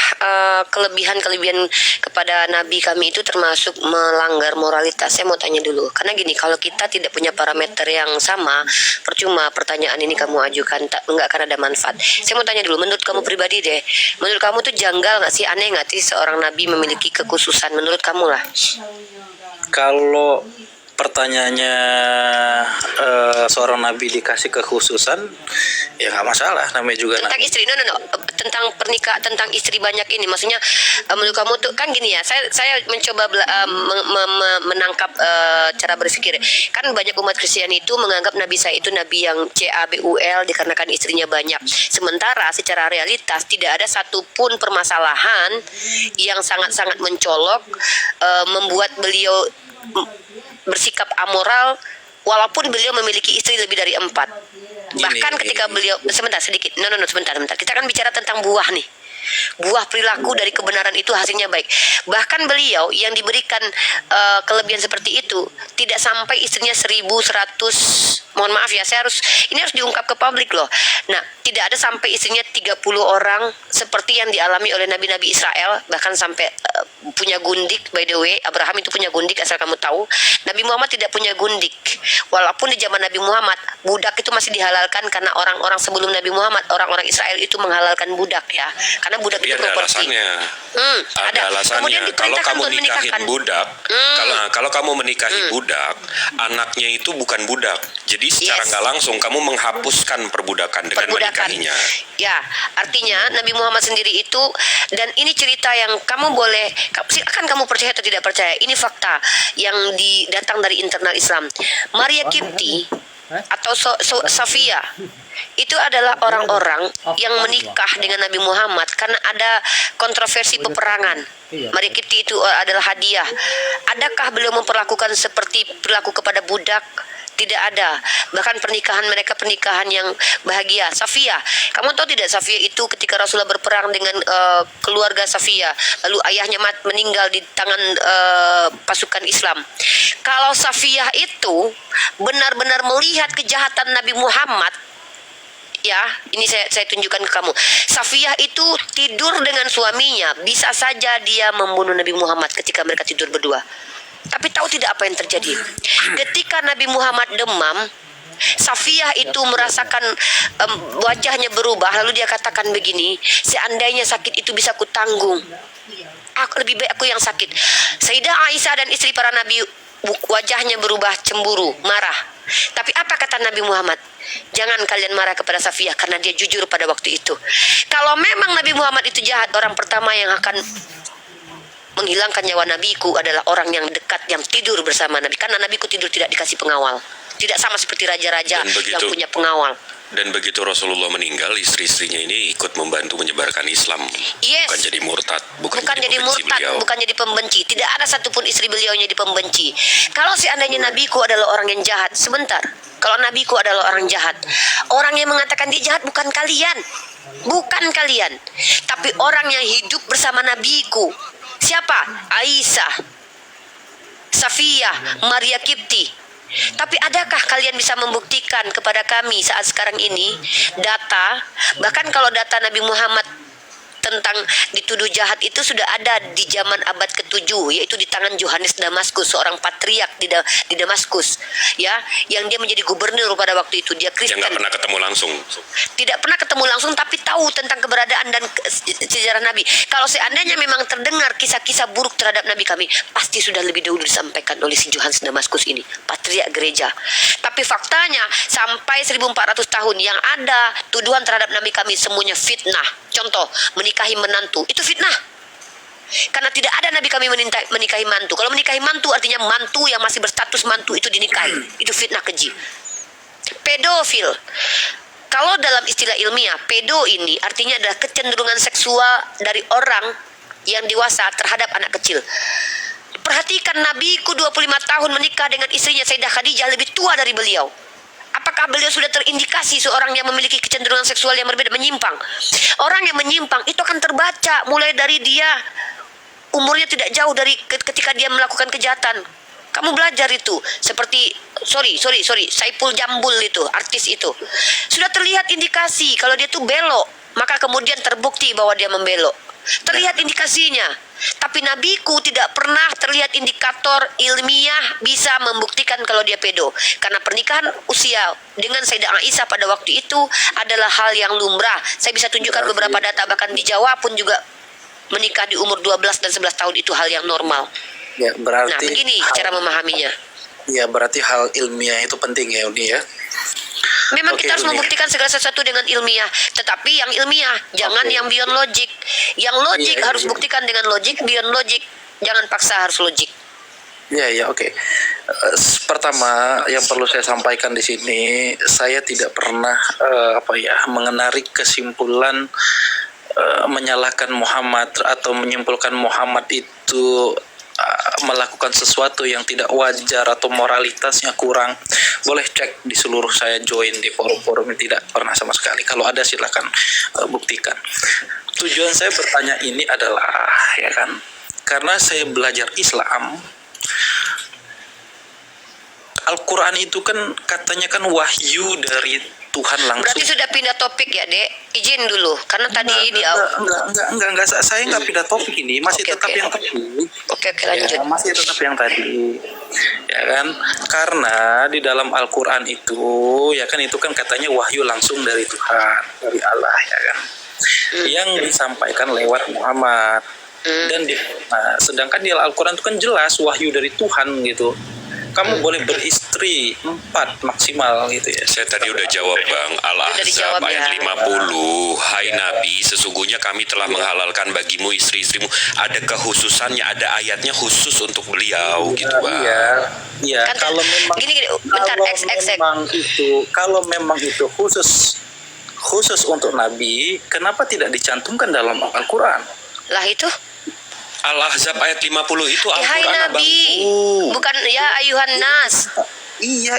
[SPEAKER 1] kelebihan-kelebihan kepada Nabi kami itu termasuk melanggar moralitas? Saya mau tanya dulu, karena gini, kalau kita tidak punya parameter yang sama, percuma pertanyaan ini kamu ajukan, nggak akan ada manfaat. Saya mau tanya dulu, menurut kamu pribadi deh, menurut kamu tuh janggal nggak sih, aneh nggak sih seorang Nabi memiliki kekhususan? Menurut kamu lah.
[SPEAKER 5] Kalau pertanyaannya seorang nabi dikasih kekhususan, ya nggak masalah, namanya juga
[SPEAKER 1] Tentang
[SPEAKER 5] nabi.
[SPEAKER 1] istri, no, tentang pernikahan, tentang istri banyak ini, maksudnya menurut kamu tuh kan gini ya, saya mencoba menangkap cara berpikir. Kan banyak umat Kristiani itu menganggap Nabi saya itu Nabi yang CABUL dikarenakan istrinya banyak. Sementara secara realitas tidak ada satupun permasalahan yang sangat-sangat mencolok membuat beliau bersikap amoral walaupun beliau memiliki istri lebih dari 4. Bahkan ketika beliau sebentar sebentar kita akan bicara tentang buah nih. Buah perilaku dari kebenaran itu hasilnya baik. Bahkan beliau yang diberikan kelebihan seperti itu tidak sampai istrinya 1.100. Mohon maaf ya, ini harus diungkap ke publik loh. Nah, tidak ada sampai istrinya 30 orang seperti yang dialami oleh nabi-nabi Israel, bahkan sampai punya gundik. By the way, Abraham itu punya gundik, asal kamu tahu. Nabi Muhammad tidak punya gundik. Walaupun di zaman Nabi Muhammad budak itu masih dihalalkan, karena orang-orang sebelum Nabi Muhammad, orang-orang Israel itu menghalalkan budak ya. Karena karena budak
[SPEAKER 6] Tapi
[SPEAKER 1] itu
[SPEAKER 6] ada
[SPEAKER 1] properti.
[SPEAKER 6] alasannya. Ada
[SPEAKER 1] Ada.
[SPEAKER 6] alasannya.
[SPEAKER 1] Kemudian
[SPEAKER 6] Kalau
[SPEAKER 1] diperintahkan
[SPEAKER 6] kamu
[SPEAKER 1] untuk
[SPEAKER 6] nikahin
[SPEAKER 1] menikahkan.
[SPEAKER 6] budak, kalau kamu menikahi budak, anaknya itu bukan budak. Jadi secara
[SPEAKER 1] Yes.
[SPEAKER 6] nggak langsung kamu menghapuskan perbudakan dengan
[SPEAKER 1] Perbudakan.
[SPEAKER 6] menikahinya.
[SPEAKER 1] Ya, artinya Nabi Muhammad sendiri itu, dan ini cerita yang kamu boleh, silakan kamu percaya atau tidak percaya. Ini fakta yang datang dari internal Islam. Maria Kipti atau Safia itu adalah orang-orang yang menikah dengan Nabi Muhammad karena ada kontroversi peperangan. Maria Kipti itu adalah hadiah. Adakah beliau memperlakukan seperti perilaku kepada budak? Tidak ada. Bahkan pernikahan mereka pernikahan yang bahagia. Safia, kamu tahu tidak, Safia itu ketika Rasulullah berperang dengan keluarga Safia, lalu ayahnya meninggal di tangan pasukan Islam. Kalau Safia itu benar-benar melihat kejahatan Nabi Muhammad, ya, ini saya tunjukkan ke kamu. Safiyah itu tidur dengan suaminya, bisa saja dia membunuh Nabi Muhammad ketika mereka tidur berdua. Tapi tahu tidak apa yang terjadi? Ketika Nabi Muhammad demam, Safiyah itu merasakan wajahnya berubah, lalu dia katakan begini, seandainya sakit itu bisa kutanggung, lebih baik aku yang sakit. Sayyidah Aisyah dan istri para nabi wajahnya berubah cemburu, marah. Tapi apa kata Nabi Muhammad? Jangan kalian marah kepada Safiyah karena dia jujur pada waktu itu. Kalau memang Nabi Muhammad itu jahat, orang pertama yang akan menghilangkan nyawa nabiku adalah orang yang dekat, yang tidur bersama Nabi. Karena nabiku tidur tidak dikasih pengawal. Tidak sama seperti raja-raja yang punya pengawal.
[SPEAKER 6] Dan begitu Rasulullah meninggal, istri-istrinya ini ikut membantu menyebarkan Islam.
[SPEAKER 1] Yes.
[SPEAKER 6] Bukan jadi murtad, bukan
[SPEAKER 1] jadi
[SPEAKER 6] pembenci
[SPEAKER 1] murtad,
[SPEAKER 6] beliau.
[SPEAKER 1] bukan jadi pembenci. Tidak ada satupun istri beliau yang jadi pembenci. Kalau seandainya nabiku adalah orang yang jahat, sebentar. Kalau nabiku adalah orang jahat, orang yang mengatakan dia jahat bukan kalian. Bukan kalian. Tapi orang yang hidup bersama nabiku. Siapa? Aisyah, Safiyah, Maria Kipti. Tapi adakah kalian bisa membuktikan kepada kami saat sekarang ini data, bahkan kalau data Nabi Muhammad tentang dituduh jahat itu sudah ada di zaman abad ke-7, yaitu di tangan Yohanes Damaskus, seorang patriark di Damaskus, ya, yang dia menjadi gubernur pada waktu itu. Dia Kristen.
[SPEAKER 6] Yang nggak pernah ketemu langsung.
[SPEAKER 1] Tidak pernah ketemu langsung, tapi tahu tentang keberadaan dan sejarah Nabi. Kalau seandainya memang terdengar kisah-kisah buruk terhadap Nabi kami, pasti sudah lebih dahulu disampaikan oleh si Yohanes Damaskus ini, patriark gereja. Tapi faktanya sampai 1400 tahun yang ada tuduhan terhadap Nabi kami semuanya fitnah. Contoh, menikahi menantu, itu fitnah. Karena tidak ada Nabi kami menikahi mantu. Kalau menikahi mantu artinya mantu yang masih berstatus mantu itu dinikahi. Itu fitnah keji. Pedofil. Kalau dalam istilah ilmiah, pedo ini artinya adalah kecenderungan seksual dari orang yang dewasa terhadap anak kecil. Perhatikan, nabiku 25 tahun menikah dengan istrinya Sayyidah Khadijah, lebih tua dari beliau. Apakah beliau sudah terindikasi seorang yang memiliki kecenderungan seksual yang berbeda, menyimpang? Orang yang menyimpang itu akan terbaca mulai dari dia umurnya tidak jauh dari ketika dia melakukan kejahatan. Kamu belajar itu, seperti Saipul Jambul itu, artis itu. Sudah terlihat indikasi kalau dia tuh belok, maka kemudian terbukti bahwa dia membelok. Terlihat indikasinya. Tapi nabiku tidak pernah terlihat indikator ilmiah bisa membuktikan kalau dia pedo. Karena pernikahan usia dengan Sayyidah Aisyah pada waktu itu adalah hal yang lumrah. Saya bisa tunjukkan beberapa data, bahkan di Jawa pun juga menikah di umur 12 dan 11 tahun itu hal yang normal.
[SPEAKER 5] Ya, berarti
[SPEAKER 1] Nah, begini cara memahaminya.
[SPEAKER 5] Ya, berarti hal ilmiah itu penting ya, Uni ya.
[SPEAKER 1] Memang
[SPEAKER 5] Oke,
[SPEAKER 1] kita harus
[SPEAKER 5] Uni.
[SPEAKER 1] membuktikan segala sesuatu dengan ilmiah, tetapi yang ilmiah, jangan yang beyond logic. Yang logik
[SPEAKER 5] Iya,
[SPEAKER 1] harus
[SPEAKER 5] iya.
[SPEAKER 1] buktikan dengan logik, beyond logic jangan paksa harus logik.
[SPEAKER 5] Ya, oke. Pertama, yang perlu saya sampaikan di sini, saya tidak pernah mengenarik kesimpulan menyalahkan Muhammad atau menyimpulkan Muhammad itu melakukan sesuatu yang tidak wajar atau moralitasnya kurang. Boleh cek di seluruh, saya join di forum-forum ini, tidak pernah sama sekali. Kalau ada silakan buktikan. Tujuan saya bertanya ini adalah, ya kan, karena saya belajar Islam, Al-Quran itu kan katanya kan wahyu dari Tuhan langsung.
[SPEAKER 1] Berarti sudah pindah topik ya, Dek? Izin dulu, karena tadi
[SPEAKER 5] Enggak, saya nggak pindah topik ini, masih
[SPEAKER 1] Oke,
[SPEAKER 5] tetap
[SPEAKER 1] oke.
[SPEAKER 5] yang tadi.
[SPEAKER 1] Oke, lanjut.
[SPEAKER 5] Ya, masih tetap yang tadi, ya kan? Karena di dalam Al-Quran itu, ya kan, itu kan katanya wahyu langsung dari Tuhan, dari Allah, ya kan? yang disampaikan lewat Muhammad. Dan sedangkan di Al-Quran itu kan jelas wahyu dari Tuhan gitu. Kamu boleh beristri 4 maksimal gitu ya.
[SPEAKER 6] Saya tadi udah jawab Bang,
[SPEAKER 1] Udah dijawab
[SPEAKER 6] Al-Ahzab ayat
[SPEAKER 1] ya.
[SPEAKER 6] 50. Hai Nabi, sesungguhnya kami telah menghalalkan bagimu istri-istrimu. Ada kekhususannya, ada ayatnya khusus untuk beliau gitu Bang.
[SPEAKER 5] Iya.
[SPEAKER 1] Kan
[SPEAKER 5] Kalau memang
[SPEAKER 1] gini, bentar,
[SPEAKER 5] kalau memang itu khusus untuk Nabi, kenapa tidak dicantumkan dalam Al-Quran?
[SPEAKER 1] Lah itu
[SPEAKER 6] Al-Ahzab ayat 50 itu
[SPEAKER 1] hai
[SPEAKER 6] Al-Quran
[SPEAKER 1] Nabi, bukan ya ayuhan nas.
[SPEAKER 5] Iya,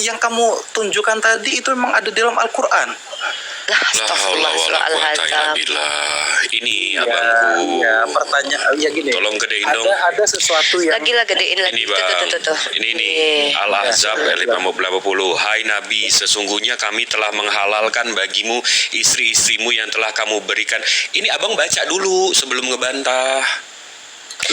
[SPEAKER 5] yang kamu tunjukkan tadi itu memang ada dalam Al-Quran.
[SPEAKER 1] Lah astagfirullah surah Al-Hazab.
[SPEAKER 6] Ini abangku.
[SPEAKER 5] Ya, pertanyaan ya gini.
[SPEAKER 6] Tolong gedein dong.
[SPEAKER 5] Ada sesuatu yang
[SPEAKER 1] Lagi lah gedein lagi.
[SPEAKER 6] Ini Bang,
[SPEAKER 1] Tuh.
[SPEAKER 6] ini Al-Ahzab ayat 50. Hai Nabi, sesungguhnya kami telah menghalalkan bagimu istri-istrimu yang telah kamu berikan. Ini abang baca dulu sebelum ngebantah.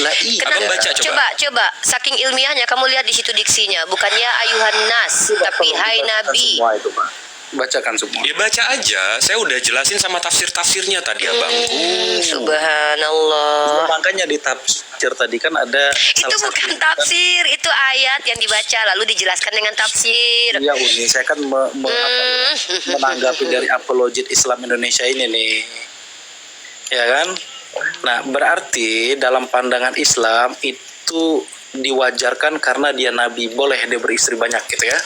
[SPEAKER 5] lah iya.
[SPEAKER 6] Abang baca coba.
[SPEAKER 1] Coba, saking ilmiahnya kamu lihat di situ diksinya, bukannya ayuhan nas, tapi hai Nabi.
[SPEAKER 5] Semua itu, Pak. Bacakan semua.
[SPEAKER 6] Ya baca aja. Saya udah jelasin sama tafsir-tafsirnya tadi abangku.
[SPEAKER 1] Subhanallah.
[SPEAKER 5] Makanya di tafsir tadi kan ada
[SPEAKER 1] Itu bukan tafsir, itu ayat yang dibaca lalu dijelaskan dengan tafsir.
[SPEAKER 5] Ya Uni, saya kan menanggapi dari apologet Islam Indonesia ini nih. Ya kan? Nah, berarti dalam pandangan Islam itu diwajarkan karena dia nabi, boleh dia beristri banyak gitu ya.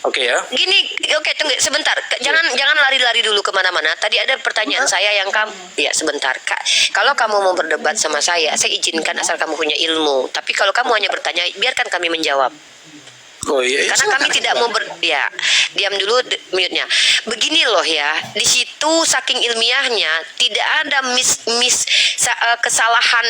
[SPEAKER 5] Oke ya.
[SPEAKER 1] Gini, oke tunggu sebentar. Jangan lari-lari dulu kemana-mana. Tadi ada pertanyaan saya yang kamu, ya sebentar Kak. Kalau kamu mau berdebat sama saya izinkan asal kamu punya ilmu. Tapi kalau kamu hanya bertanya, biarkan kami menjawab.
[SPEAKER 5] Oh iya.
[SPEAKER 1] Karena kami tidak mau diam dulu mute-nya. Begini loh ya, di situ saking ilmiahnya tidak ada kesalahan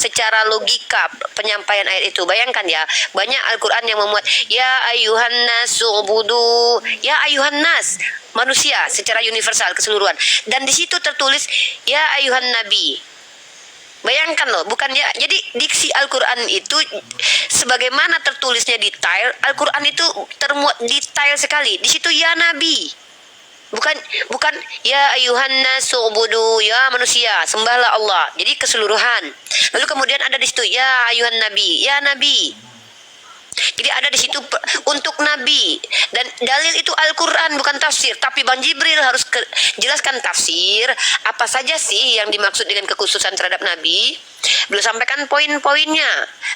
[SPEAKER 1] secara logika penyampaian ayat itu. Bayangkan ya, banyak Al-Qur'an yang memuat ya ayuhan nas ubudu, ya ayuhan nas, manusia secara universal keseluruhan. Dan di situ tertulis ya ayuhan nabi. Bayangkan loh, bukan ya. Jadi diksi Al-Quran itu sebagaimana tertulisnya detail, Al-Quran itu termuat detail sekali. Di situ ya Nabi. Bukan ya ayuhan nasu ubudu, ya manusia, sembahlah Allah. Jadi keseluruhan. Lalu kemudian ada di situ ya ayuhan Nabi, ya Nabi. Jadi ada di situ untuk Nabi, dan dalil itu Al-Quran bukan tafsir. Tapi Bang Jibril harus jelaskan tafsir apa saja sih yang dimaksud dengan kekhususan terhadap Nabi. Beliau sampaikan poin-poinnya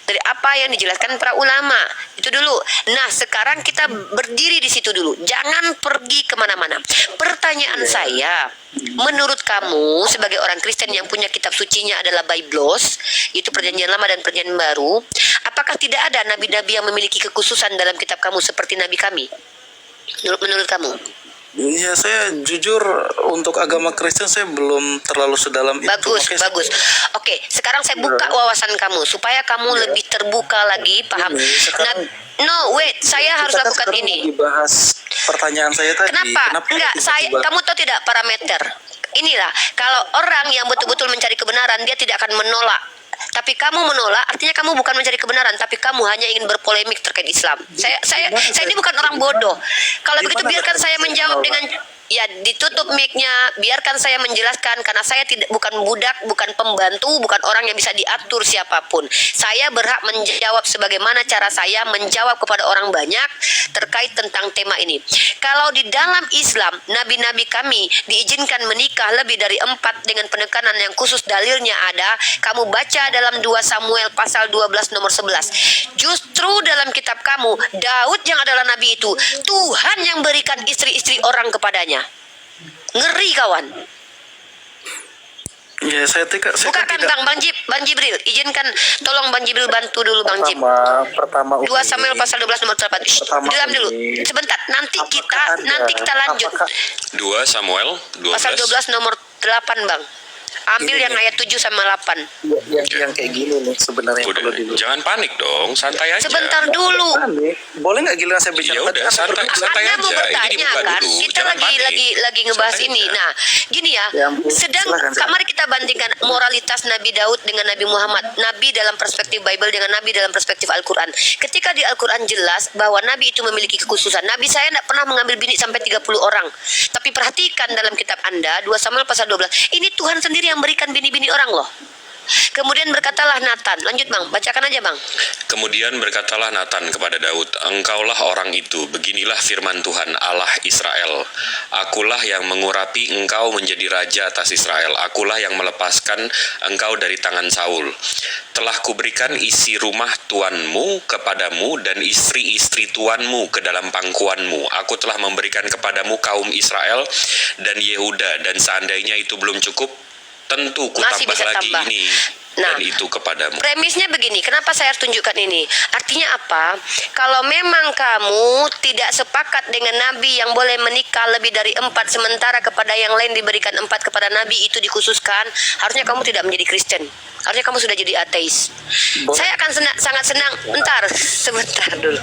[SPEAKER 1] dari apa yang dijelaskan para ulama itu dulu. Nah sekarang kita berdiri di situ dulu, jangan pergi kemana-mana. Pertanyaan saya, menurut kamu sebagai orang Kristen yang punya kitab sucinya adalah Biblos, itu perjanjian lama dan perjanjian baru, apakah tidak ada nabi-nabi yang memiliki kekhususan dalam kitab kamu seperti nabi kami? Menurut kamu?
[SPEAKER 5] Ya saya jujur untuk agama Kristen saya belum terlalu sedalam itu.
[SPEAKER 1] Bagus. Oke, sekarang saya buka wawasan kamu supaya kamu lebih terbuka lagi, paham. Saya harus lakukan ini.
[SPEAKER 5] Dibahas pertanyaan saya tadi.
[SPEAKER 1] Kenapa? Enggak, kamu tahu tidak parameter. Inilah, kalau orang yang betul-betul mencari kebenaran, dia tidak akan menolak. Tapi kamu menolak, artinya kamu bukan mencari kebenaran, tapi kamu hanya ingin berpolemik terkait Islam. Saya ini bukan orang bodoh. Kalau begitu biarkan saya menjawab dengan ya ditutup mic-nya, biarkan saya menjelaskan karena saya bukan budak, bukan pembantu, bukan orang yang bisa diatur siapapun. Saya berhak menjawab sebagaimana cara saya menjawab kepada orang banyak terkait tentang tema ini. Kalau di dalam Islam, nabi-nabi kami diizinkan menikah lebih dari 4 dengan penekanan yang khusus, dalilnya ada. Kamu baca dalam 2 Samuel pasal 12 nomor 11. Justru dalam kitab kamu, Daud yang adalah nabi itu, Tuhan yang berikan istri-istri orang kepadanya. Ngeri kawan.
[SPEAKER 5] Ya saya
[SPEAKER 1] bukakan Bang Jibril, izinkan tolong Bang Jibril bantu dulu Bang Jib.
[SPEAKER 5] Pertama
[SPEAKER 1] 2 Samuel pasal 12 nomor 8. Diam dulu. Sebentar, nanti kita lanjut.
[SPEAKER 6] 2 Samuel 12
[SPEAKER 1] pasal 12 nomor 8 Bang. Ambil yang ayat 7 sama 8.
[SPEAKER 5] Yang kayak gini nih sebenarnya yang
[SPEAKER 6] Udah,
[SPEAKER 5] perlu dulu.
[SPEAKER 6] jangan panik dong, santai aja.
[SPEAKER 1] Sebentar dulu.
[SPEAKER 5] Boleh nggak giliran saya bicara?
[SPEAKER 6] Ya udah, santai
[SPEAKER 1] Anda mau
[SPEAKER 6] aja. Ini
[SPEAKER 1] bertanya
[SPEAKER 6] dibuka
[SPEAKER 1] kan?
[SPEAKER 6] dulu.
[SPEAKER 1] Kita
[SPEAKER 6] Jangan panik.
[SPEAKER 1] lagi ngebahas
[SPEAKER 6] Santai
[SPEAKER 1] ini.
[SPEAKER 6] aja.
[SPEAKER 1] Nah, gini ya.
[SPEAKER 5] Ya ampun, silakan.
[SPEAKER 1] Mari kita bandingkan moralitas Nabi Daud dengan Nabi Muhammad. Nabi dalam perspektif Bible dengan Nabi dalam perspektif Al-Quran. Ketika di Al-Quran jelas bahwa Nabi itu memiliki kekhususan. Nabi saya tidak pernah mengambil bini sampai 30 orang. Tapi perhatikan dalam kitab Anda 2 Samuel pasal 12. Ini Tuhan sendiri yang berikan bini-bini orang loh. Kemudian berkatalah Nathan. Lanjut bang, bacakan aja bang.
[SPEAKER 6] Kemudian berkatalah Nathan kepada Daud, engkaulah orang itu, beginilah firman Tuhan Allah Israel. Akulah yang mengurapi engkau menjadi raja atas Israel. Akulah yang melepaskan engkau dari tangan Saul. Telah kuberikan isi rumah tuanmu kepadamu dan istri-istri tuanmu ke dalam pangkuanmu. Aku telah memberikan kepadamu kaum Israel dan Yehuda, dan seandainya itu belum cukup, tentu ku
[SPEAKER 1] Masih
[SPEAKER 6] tambah
[SPEAKER 1] bisa
[SPEAKER 6] lagi
[SPEAKER 1] tambah.
[SPEAKER 6] ini
[SPEAKER 1] Nah,
[SPEAKER 6] dan itu kepadamu.
[SPEAKER 1] Premisnya begini, kenapa saya harus tunjukkan ini? Artinya apa? Kalau memang kamu tidak sepakat dengan Nabi yang boleh menikah lebih dari 4, sementara kepada yang lain diberikan 4, kepada Nabi itu dikhususkan, harusnya kamu tidak menjadi Kristen. Harusnya kamu sudah jadi ateis. Saya akan sangat senang. Sebentar dulu.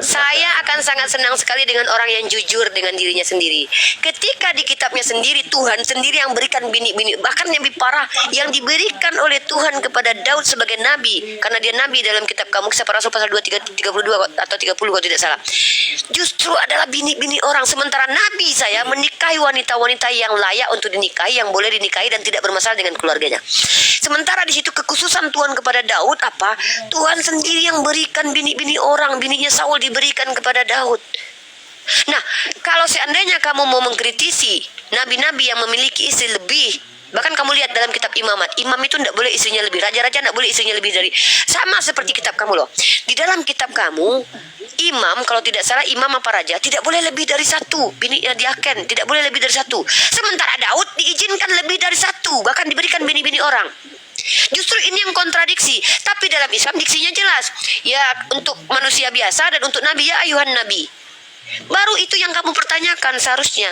[SPEAKER 1] Saya akan sangat senang sekali dengan orang yang jujur dengan dirinya sendiri. Ketika di kitabnya sendiri, Tuhan sendiri yang berikan bini-bini, bahkan yang lebih parah, yang diberikan oleh Tuhan kepada Daud sebagai nabi, karena dia nabi dalam kitab Kamu Kisah Para Rasul pasal 32 atau 30 kalau tidak salah. Justru adalah bini-bini orang, sementara nabi saya menikahi wanita-wanita yang layak untuk dinikahi, yang boleh dinikahi dan tidak bermasalah dengan keluarganya. Sementara di situ kekhususan Tuhan kepada Daud apa? Tuhan sendiri yang berikan bini-bini orang, bininya Saul diberikan kepada Daud. Nah, kalau seandainya kamu mau mengkritisi nabi-nabi yang memiliki istri lebih, bahkan kamu lihat dalam kitab Imamat, imam itu tidak boleh istrinya lebih, raja-raja tidak boleh istrinya lebih dari, sama seperti kitab kamu loh. Di dalam kitab kamu, imam kalau tidak salah, imam apa raja tidak boleh lebih dari 1, bininya diaken tidak boleh lebih dari 1. Sementara Daud diizinkan lebih dari 1, bahkan diberikan bini-bini orang. Justru ini yang kontradiksi. Tapi dalam Islam diksinya jelas. Ya untuk manusia biasa dan untuk nabi, ya ayuhan nabi. Baru itu yang kamu pertanyakan seharusnya.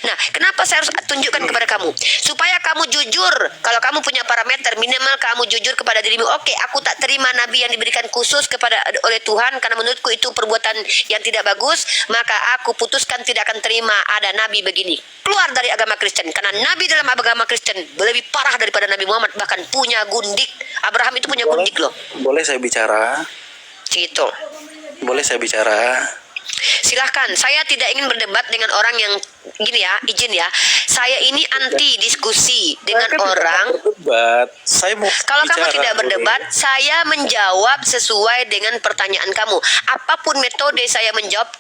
[SPEAKER 1] Nah, kenapa saya harus tunjukkan kepada kamu? Supaya kamu jujur. Kalau kamu punya parameter, minimal kamu jujur kepada dirimu. Oke, aku tak terima nabi yang diberikan khusus oleh Tuhan, karena menurutku itu perbuatan yang tidak bagus. Maka aku putuskan tidak akan terima ada nabi begini. Keluar dari agama Kristen. Karena nabi dalam agama Kristen lebih parah daripada Nabi Muhammad. Bahkan punya gundik. Abraham itu punya gundik loh.
[SPEAKER 5] Boleh saya bicara?
[SPEAKER 1] Gitu.
[SPEAKER 5] Boleh saya bicara?
[SPEAKER 1] Silahkan, saya tidak ingin berdebat dengan orang yang gini ya, izin ya. Saya ini anti diskusi dengan orang.
[SPEAKER 5] Berdebat. Saya mau
[SPEAKER 1] Kalau kamu
[SPEAKER 5] bicara,
[SPEAKER 1] tidak
[SPEAKER 5] boleh.
[SPEAKER 1] berdebat, saya menjawab sesuai dengan pertanyaan kamu. Apapun metode saya menjawab,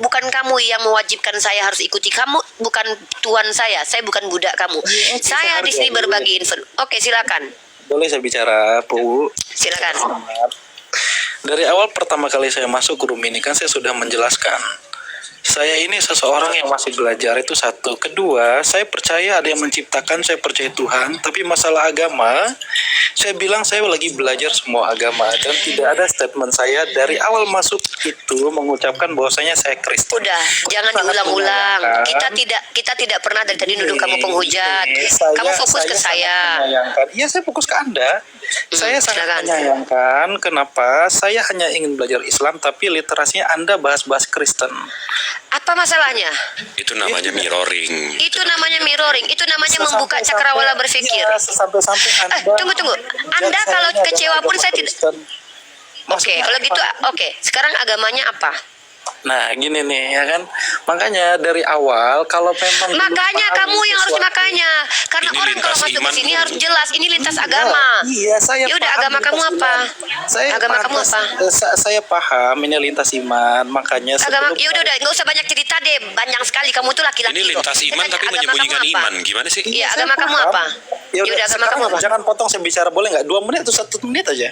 [SPEAKER 1] bukan kamu yang mewajibkan saya harus ikuti. Kamu bukan tuan saya bukan budak kamu. Saya di sini berbagi info. Oke, silakan.
[SPEAKER 5] Boleh saya bicara, Bu?
[SPEAKER 1] Silakan.
[SPEAKER 5] Dari awal pertama kali saya masuk ke room ini kan saya sudah menjelaskan. Saya ini seseorang yang masih belajar, itu satu. Kedua, saya percaya ada yang menciptakan, saya percaya Tuhan. Tapi masalah agama, saya bilang saya lagi belajar semua agama. Dan tidak ada statement saya dari awal masuk itu mengucapkan bahwasanya saya Kristen.
[SPEAKER 1] Udah, jangan diulang-ulang. Kita tidak pernah dari tadi nuduh kamu penghujat. Kamu fokus ke saya.
[SPEAKER 5] Iya, saya fokus ke Anda. Saya sangat
[SPEAKER 1] silakan.
[SPEAKER 5] menyayangkan kenapa saya hanya ingin belajar Islam tapi literasinya Anda bahas-bahas Kristen.
[SPEAKER 1] Apa masalahnya?
[SPEAKER 6] Itu namanya mirroring.
[SPEAKER 1] Itu namanya mirroring. Itu namanya membuka cakrawala berpikir.
[SPEAKER 5] Iya, sampai-sampai Anda.
[SPEAKER 1] Tunggu. Anda kalau kecewa pun saya tidak. Oke, kalau gitu oke. Sekarang agamanya apa?
[SPEAKER 5] Nah, gini nih ya kan. Makanya dari awal kalau memang
[SPEAKER 1] Makanya kamu yang harus makanya. Karena
[SPEAKER 6] Ini
[SPEAKER 1] orang kalau
[SPEAKER 6] lintas
[SPEAKER 1] masuk ke
[SPEAKER 6] iman,
[SPEAKER 1] sini
[SPEAKER 6] Bu.
[SPEAKER 1] harus jelas ini lintas agama.
[SPEAKER 5] Iya, saya
[SPEAKER 1] Ya udah,
[SPEAKER 5] paham
[SPEAKER 1] agama
[SPEAKER 5] lintas
[SPEAKER 1] kamu apa?
[SPEAKER 5] Saya
[SPEAKER 1] Agama
[SPEAKER 5] paham,
[SPEAKER 1] kamu apa?
[SPEAKER 5] Saya paham ini lintas iman, makanya
[SPEAKER 1] Agama
[SPEAKER 5] sebelum-
[SPEAKER 1] ya udah nggak usah banyak cerita deh. Banyak sekali kamu tuh laki-laki.
[SPEAKER 6] Ini
[SPEAKER 1] loh.
[SPEAKER 6] lintas
[SPEAKER 1] Saya
[SPEAKER 6] iman
[SPEAKER 1] tanya,
[SPEAKER 6] tapi
[SPEAKER 1] agama
[SPEAKER 6] menyembunyikan
[SPEAKER 1] kamu apa?
[SPEAKER 6] iman. Gimana sih?
[SPEAKER 1] Iya,
[SPEAKER 5] Saya
[SPEAKER 1] agama kamu
[SPEAKER 5] paham.
[SPEAKER 1] apa?
[SPEAKER 5] Ya
[SPEAKER 1] Ya udah, agama
[SPEAKER 5] sekarang
[SPEAKER 1] kamu apa?
[SPEAKER 5] jangan potong saya bicara, boleh nggak? 2 menit atau 1 menit aja?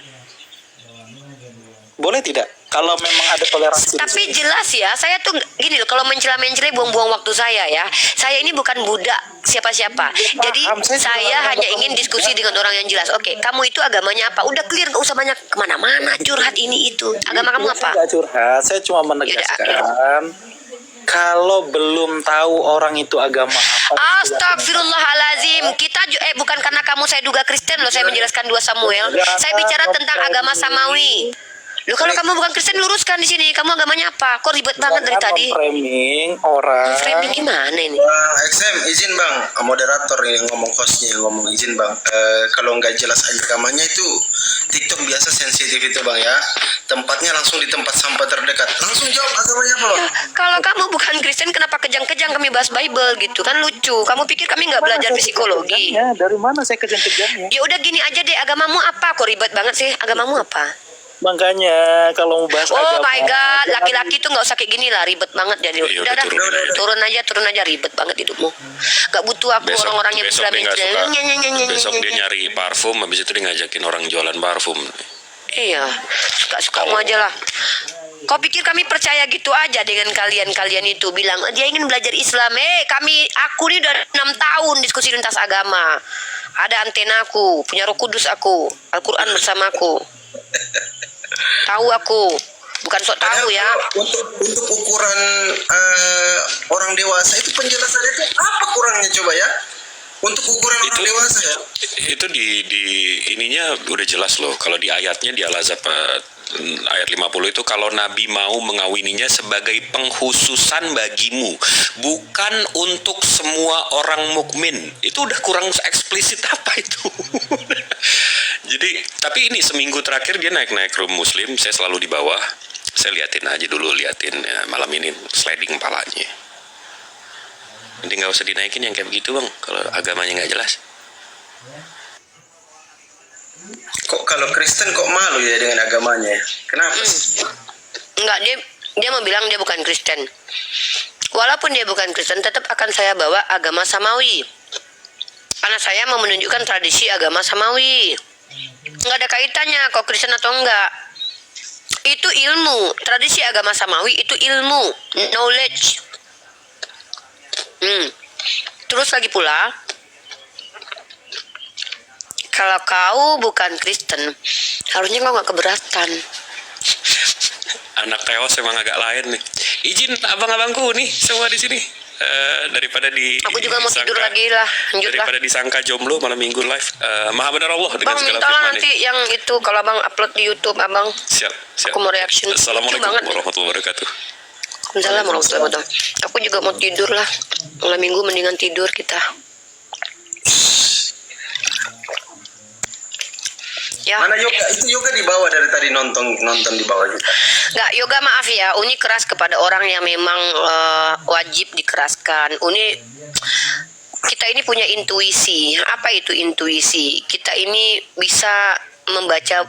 [SPEAKER 5] Boleh tidak? Kalau memang ada toleransi.
[SPEAKER 1] Tapi jelas ya, saya tuh gini loh, kalau mencela-mencela buang-buang waktu saya ya. Saya ini bukan budak siapa-siapa. Jadi
[SPEAKER 5] Paham, saya juga
[SPEAKER 1] saya
[SPEAKER 5] nggak
[SPEAKER 1] hanya
[SPEAKER 5] tahu.
[SPEAKER 1] ingin diskusi dengan orang yang jelas. Oke, kamu itu agamanya apa? Udah clear, gak usah banyak kemana-mana curhat ini itu. Agama kamu apa?
[SPEAKER 5] Saya nggak curhat, saya cuma menegaskan. Kalau belum tahu orang itu agama
[SPEAKER 1] Astagfirullahalazim. Bukan karena kamu saya duga Kristen loh, saya menjelaskan 2 Samuel. Saya bicara tentang agama samawi. Loh, kalau kamu bukan Kristen luruskan di sini. Kamu agamanya apa? Kok ribet banget dari tadi?
[SPEAKER 5] Framing orang.
[SPEAKER 1] Framing gimana ini?
[SPEAKER 4] Bang XM, izin bang, moderator yang ngomong, hostnya yang ngomong, izin bang. Kalau nggak jelas agamanya itu TikTok biasa sensitif itu bang ya. Tempatnya langsung di tempat sampah terdekat. Langsung jawab agamanya apa bang?
[SPEAKER 1] Kalau kamu bukan Kristen, kenapa kejang-kejang kami bahas Bible gitu? Kan lucu. Kamu pikir kami nggak belajar psikologi?
[SPEAKER 5] Dari mana saya kejang-kejangnya?
[SPEAKER 1] Ya udah gini aja deh, agamamu apa? Kok ribet banget sih? Agamamu apa?
[SPEAKER 5] Makanya kalau mau bahas
[SPEAKER 1] Oh
[SPEAKER 5] agama,
[SPEAKER 1] my god, laki-laki tuh nggak usah kayak gini lah, ribet banget jadi.
[SPEAKER 6] Iya,
[SPEAKER 1] Udah dah,
[SPEAKER 6] turunin aja.
[SPEAKER 1] turun aja, ribet banget hidupmu. Gak butuh aku orang-orang yang
[SPEAKER 6] besok dia nggak suka. Besok dia
[SPEAKER 1] Islam.
[SPEAKER 6] nyari parfum, habis itu dia ngajakin orang jualan parfum.
[SPEAKER 1] Iya, suka-sukamu aja lah. Kau pikir kami percaya gitu aja dengan kalian itu bilang dia ingin belajar Islam? Aku nih udah 6 tahun diskusi lintas agama. Ada antenaku, punya Roh Kudus aku, Al-Quran bersamaku. Tahu aku, bukan sok tahu ya.
[SPEAKER 4] Untuk ukuran orang dewasa itu penjelasannya itu apa kurangnya coba ya? Untuk ukuran orang dewasa ya?
[SPEAKER 6] Itu di ininya udah jelas loh. Kalau di ayatnya di Al-Ahzab ayat 50 itu, kalau Nabi mau mengawininya sebagai pengkhususan bagimu, bukan untuk semua orang mukmin. Itu udah kurang eksplisit apa itu? Jadi, tapi ini seminggu terakhir dia naik room Muslim, saya selalu di bawah. Saya liatin ya, malam ini sliding palanya. Nanti nggak usah dinaikin yang kayak begitu bang, kalau agamanya nggak jelas.
[SPEAKER 4] Kok kalau Kristen kok malu ya dengan agamanya? Kenapa sih?
[SPEAKER 1] Enggak, dia mau bilang dia bukan Kristen. Walaupun dia bukan Kristen, tetap akan saya bawa agama Samawi. Karena saya mau menunjukkan tradisi agama Samawi. Enggak ada kaitannya kok Kristen atau enggak. Itu ilmu. Tradisi agama Samawi itu ilmu, knowledge. Terus lagi pula, kalau kau bukan Kristen, harusnya kau nggak keberatan.
[SPEAKER 6] Anak teos emang agak lain nih. Izin abang-abangku nih semua di sini. Daripada
[SPEAKER 1] Aku juga mau tidur lagi lah, lanjut lah.
[SPEAKER 6] Daripada disangka jomblo malam minggu live. Maha benar Allah dengan
[SPEAKER 1] Bang,
[SPEAKER 6] segala
[SPEAKER 1] minta lah
[SPEAKER 6] firman-Nya.
[SPEAKER 1] nanti yang itu kalau abang upload di YouTube, abang.
[SPEAKER 6] Siap.
[SPEAKER 1] Aku mau reaction.
[SPEAKER 6] Assalamualaikum
[SPEAKER 1] Lucu banget.
[SPEAKER 6] warahmatullahi wabarakatuh.
[SPEAKER 1] Waalaikumsalam warahmatullahi wabarakatuh. Aku juga mau tidur lah. Malam minggu mendingan tidur kita. Ya.
[SPEAKER 4] Mana yoga? Itu yoga di bawah dari tadi nonton di bawah juga.
[SPEAKER 1] Nggak, yoga maaf ya. Uni keras kepada orang yang memang wajib dikeraskan. Kita ini punya intuisi. Apa itu intuisi? Kita ini bisa membaca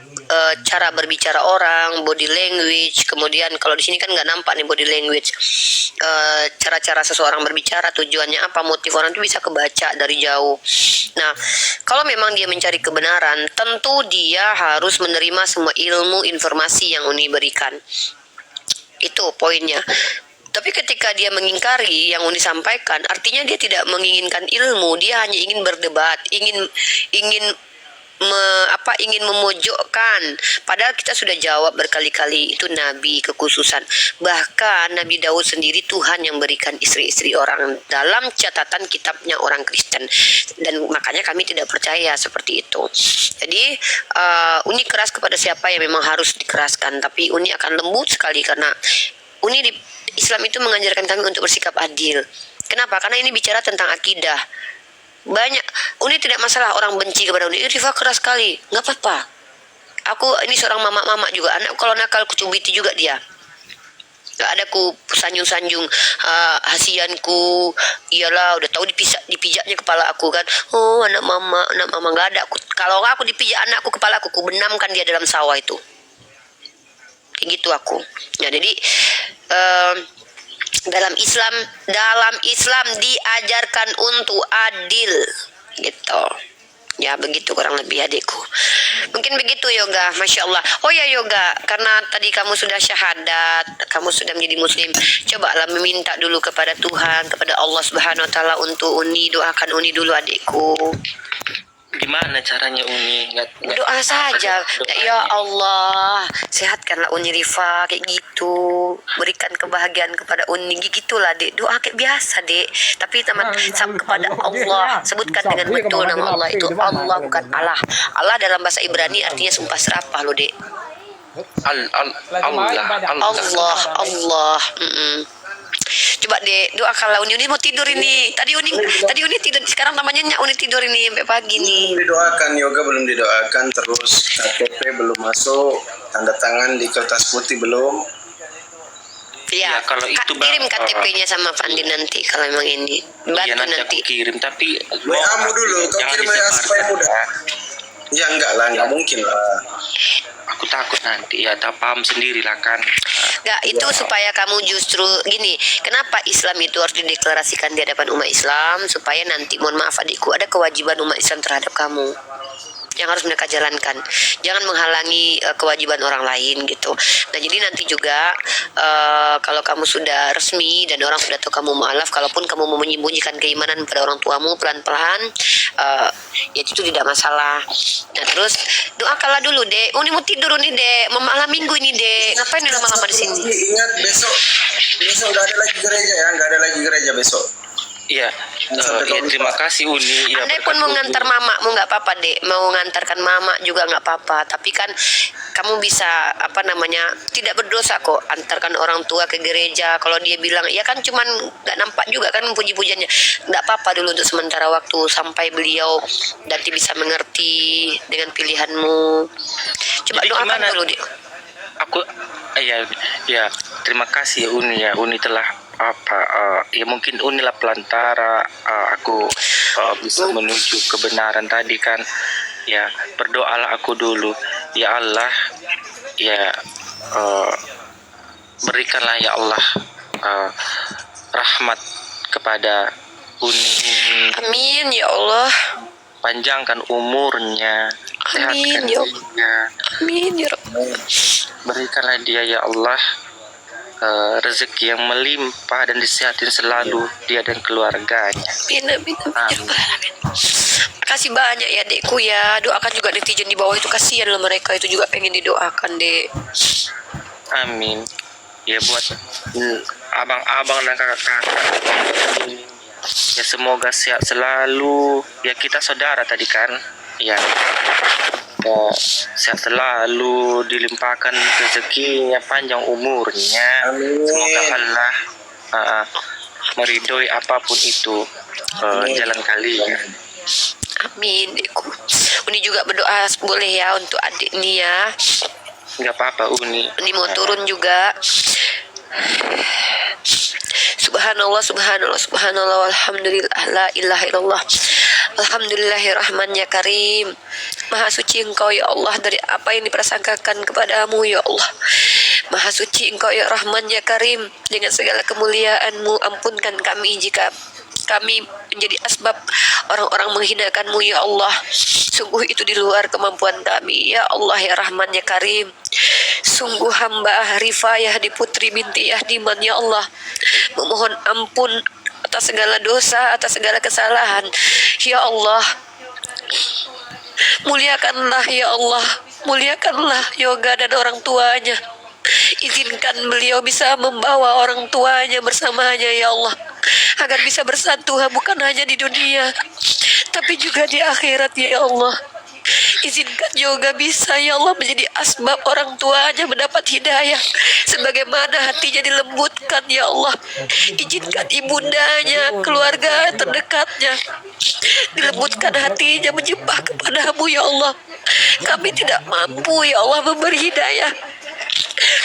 [SPEAKER 1] cara berbicara orang, body language. Kemudian kalau di sini kan nggak nampak nih body language. Cara-cara seseorang berbicara, tujuannya apa, motif orang itu bisa kebaca dari jauh. Nah, kalau memang dia mencari kebenaran, tentu dia harus menerima semua ilmu, informasi yang Uni berikan. Itu poinnya. Tapi ketika dia mengingkari yang Uni sampaikan, artinya dia tidak menginginkan ilmu, dia hanya ingin berdebat, ingin memojokkan. Padahal kita sudah jawab berkali-kali, itu Nabi kekhususan. Bahkan Nabi Daud sendiri Tuhan yang berikan istri-istri orang dalam catatan kitabnya orang Kristen. Dan makanya kami tidak percaya seperti itu. Jadi Uni keras kepada siapa yang memang harus dikeraskan. Tapi Uni akan lembut sekali karena Uni di Islam itu mengajarkan kami untuk bersikap adil. Kenapa? Karena ini bicara tentang akidah. Banyak, Uni tidak masalah orang benci kepada Uni. Rifa keras sekali, nggak apa-apa. Aku ini seorang mama juga. Anak kalau nakal kucubiti juga dia. Gak ada ku sanjung-sanjung hasianku. Iyalah, udah tahu dipijaknya kepala aku kan. Oh anak mama nggak ada. Kalau aku dipijak anakku kepala aku benamkan dia dalam sawah itu. Kayak gitu aku. Ya jadi dalam Islam diajarkan untuk adil gitu ya, begitu kurang lebih adikku. Mungkin begitu Yoga. Masya Allah. Oh ya Yoga, karena tadi kamu sudah syahadat, kamu sudah menjadi muslim, cobalah meminta dulu kepada Tuhan, kepada Allah Subhanahu Wa Taala untuk Uni. Doakan Uni dulu adikku.
[SPEAKER 2] Gimana caranya Uni?
[SPEAKER 1] Doa saja. Ya Allah, sehatkanlah Uni Rifa kayak gitu. Berikan kebahagiaan kepada Uni gitulah, Dek. Doa kayak biasa, Dek. Tapi teman kepada Allah, sebutkan dengan betul nama Allah itu Allah bukan Allah. Allah dalam bahasa Ibrani artinya sumpah serapah loh, Dek. Allah. Coba deh doakanlah Uni mau tidur ini. Tadi Uni tidur, sekarang namanya Uni tidur ini sampai pagi nih.
[SPEAKER 4] Belum didoakan, yoga belum didoakan, terus KTP belum masuk, tanda tangan di kertas putih belum.
[SPEAKER 1] Iya,
[SPEAKER 2] Ya, kalau itu, Bang,
[SPEAKER 1] kirim KTP-nya sama Pandi nanti kalau memang ini.
[SPEAKER 2] Iya,
[SPEAKER 1] Bantu
[SPEAKER 2] nanti
[SPEAKER 1] nanti.
[SPEAKER 2] aku kirim, tapi
[SPEAKER 4] WA-mu dulu, kau
[SPEAKER 2] jangan
[SPEAKER 4] kirim WA supaya
[SPEAKER 2] disebarkan.
[SPEAKER 4] mudah. Ya enggak lah, enggak mungkin lah.
[SPEAKER 2] Aku takut nanti, ya tak paham sendiri lah kan.
[SPEAKER 1] Enggak, itu supaya kamu justru gini. Kenapa Islam itu harus dideklarasikan di hadapan umat Islam? Supaya nanti, mohon maaf adikku, ada kewajiban umat Islam terhadap kamu yang harus mereka jalankan. Jangan menghalangi kewajiban orang lain gitu. Nah, jadi nanti juga kalau kamu sudah resmi dan orang sudah tahu kamu mualaf, kalaupun kamu mau menyembunyikan keimanan pada orang tuamu pelan-pelan, ya itu tidak masalah. Nah, terus doakanlah dulu, Dek. Uni mau tidur nih, Dek. Malam minggu ini, Dek. Ngapain nih lama-lama di sini?
[SPEAKER 4] Ingat besok nggak ada lagi gereja ya, nggak ada lagi gereja besok.
[SPEAKER 2] Iya, ya, terima kasih Uni. Ya,
[SPEAKER 1] Andai pun
[SPEAKER 2] berkat
[SPEAKER 1] mau ngantar mamamu nggak apa-apa, Dek. Mau ngantarkan mama juga nggak apa-apa. Tapi kan kamu bisa tidak berdosa kok antarkan orang tua ke gereja. Kalau dia bilang ya kan cuman nggak nampak juga kan puji-pujiannya. Nggak apa-apa dulu untuk sementara waktu sampai beliau nanti bisa mengerti dengan pilihanmu. Coba
[SPEAKER 2] Jadi
[SPEAKER 1] doakan
[SPEAKER 2] gimana?
[SPEAKER 1] dulu, Dek.
[SPEAKER 2] Aku ya terima kasih ya Uni, ya Uni telah ya mungkin Uni lah pelantara aku bisa menuju kebenaran tadi kan. Ya, berdoalah aku dulu, ya Allah, ya berikanlah ya Allah rahmat kepada Uni ini,
[SPEAKER 1] Amin ya Allah.
[SPEAKER 2] panjangkan umurnya,
[SPEAKER 1] Amin
[SPEAKER 2] sehatkan
[SPEAKER 1] ya Allah.
[SPEAKER 2] dia,
[SPEAKER 1] Amin ya Rabb.
[SPEAKER 2] berikanlah dia ya Allah rezeki yang melimpah dan disehatin selalu dia dan keluarganya.
[SPEAKER 1] Amin, amin, amin. Makasih banyak ya, Dekku ya. Doakan juga netizen di bawah itu, kasihan loh mereka itu juga pengen didoakan, Dek.
[SPEAKER 2] Amin. Ya buat abang-abang dan kakak-kakak, ya semoga sehat selalu. Ya kita saudara tadi kan. Ya sehat selalu, dilimpahkan rezekinya, panjang umurnya.
[SPEAKER 4] Amin.
[SPEAKER 2] Semoga Allah meridhoi apapun itu jalan kalian.
[SPEAKER 1] Amin, Dekku. Uni juga berdoa boleh ya untuk adik nih ya.
[SPEAKER 2] Nggak apa-apa Uni.
[SPEAKER 1] Uni mau turun juga. Subhanallah, subhanallah, subhanallah, walhamdulillah, la ilaha illallah. Alhamdulillahirrahman ya karim. Maha suci engkau ya Allah dari apa yang diprasangkakan kepadamu ya Allah. Maha suci engkau ya Rahman ya Karim. Dengan segala kemuliaanmu ampunkan kami jika kami menjadi asbab orang-orang menghinakanmu ya Allah. Sungguh itu di luar kemampuan kami ya Allah ya Rahman ya Karim. Sungguh hamba Rifayah di Putri binti Yahdiman ya Allah memohon ampun atas segala dosa, atas segala kesalahan ya Allah. Muliakanlah ya Allah, muliakanlah Yoga dan orang tuanya. Izinkan beliau bisa membawa orang tuanya bersamanya ya Allah, agar bisa bersatu bukan hanya di dunia tapi juga di akhirat ya Allah. Izinkan Yoga bisa ya Allah menjadi asbab orang tuanya mendapat hidayah sebagaimana hatinya dilembutkan ya Allah. Izinkan ibundanya, keluarga terdekatnya dilembutkan hatinya menyembah kepadamu ya Allah. Kami tidak mampu ya Allah memberi hidayah,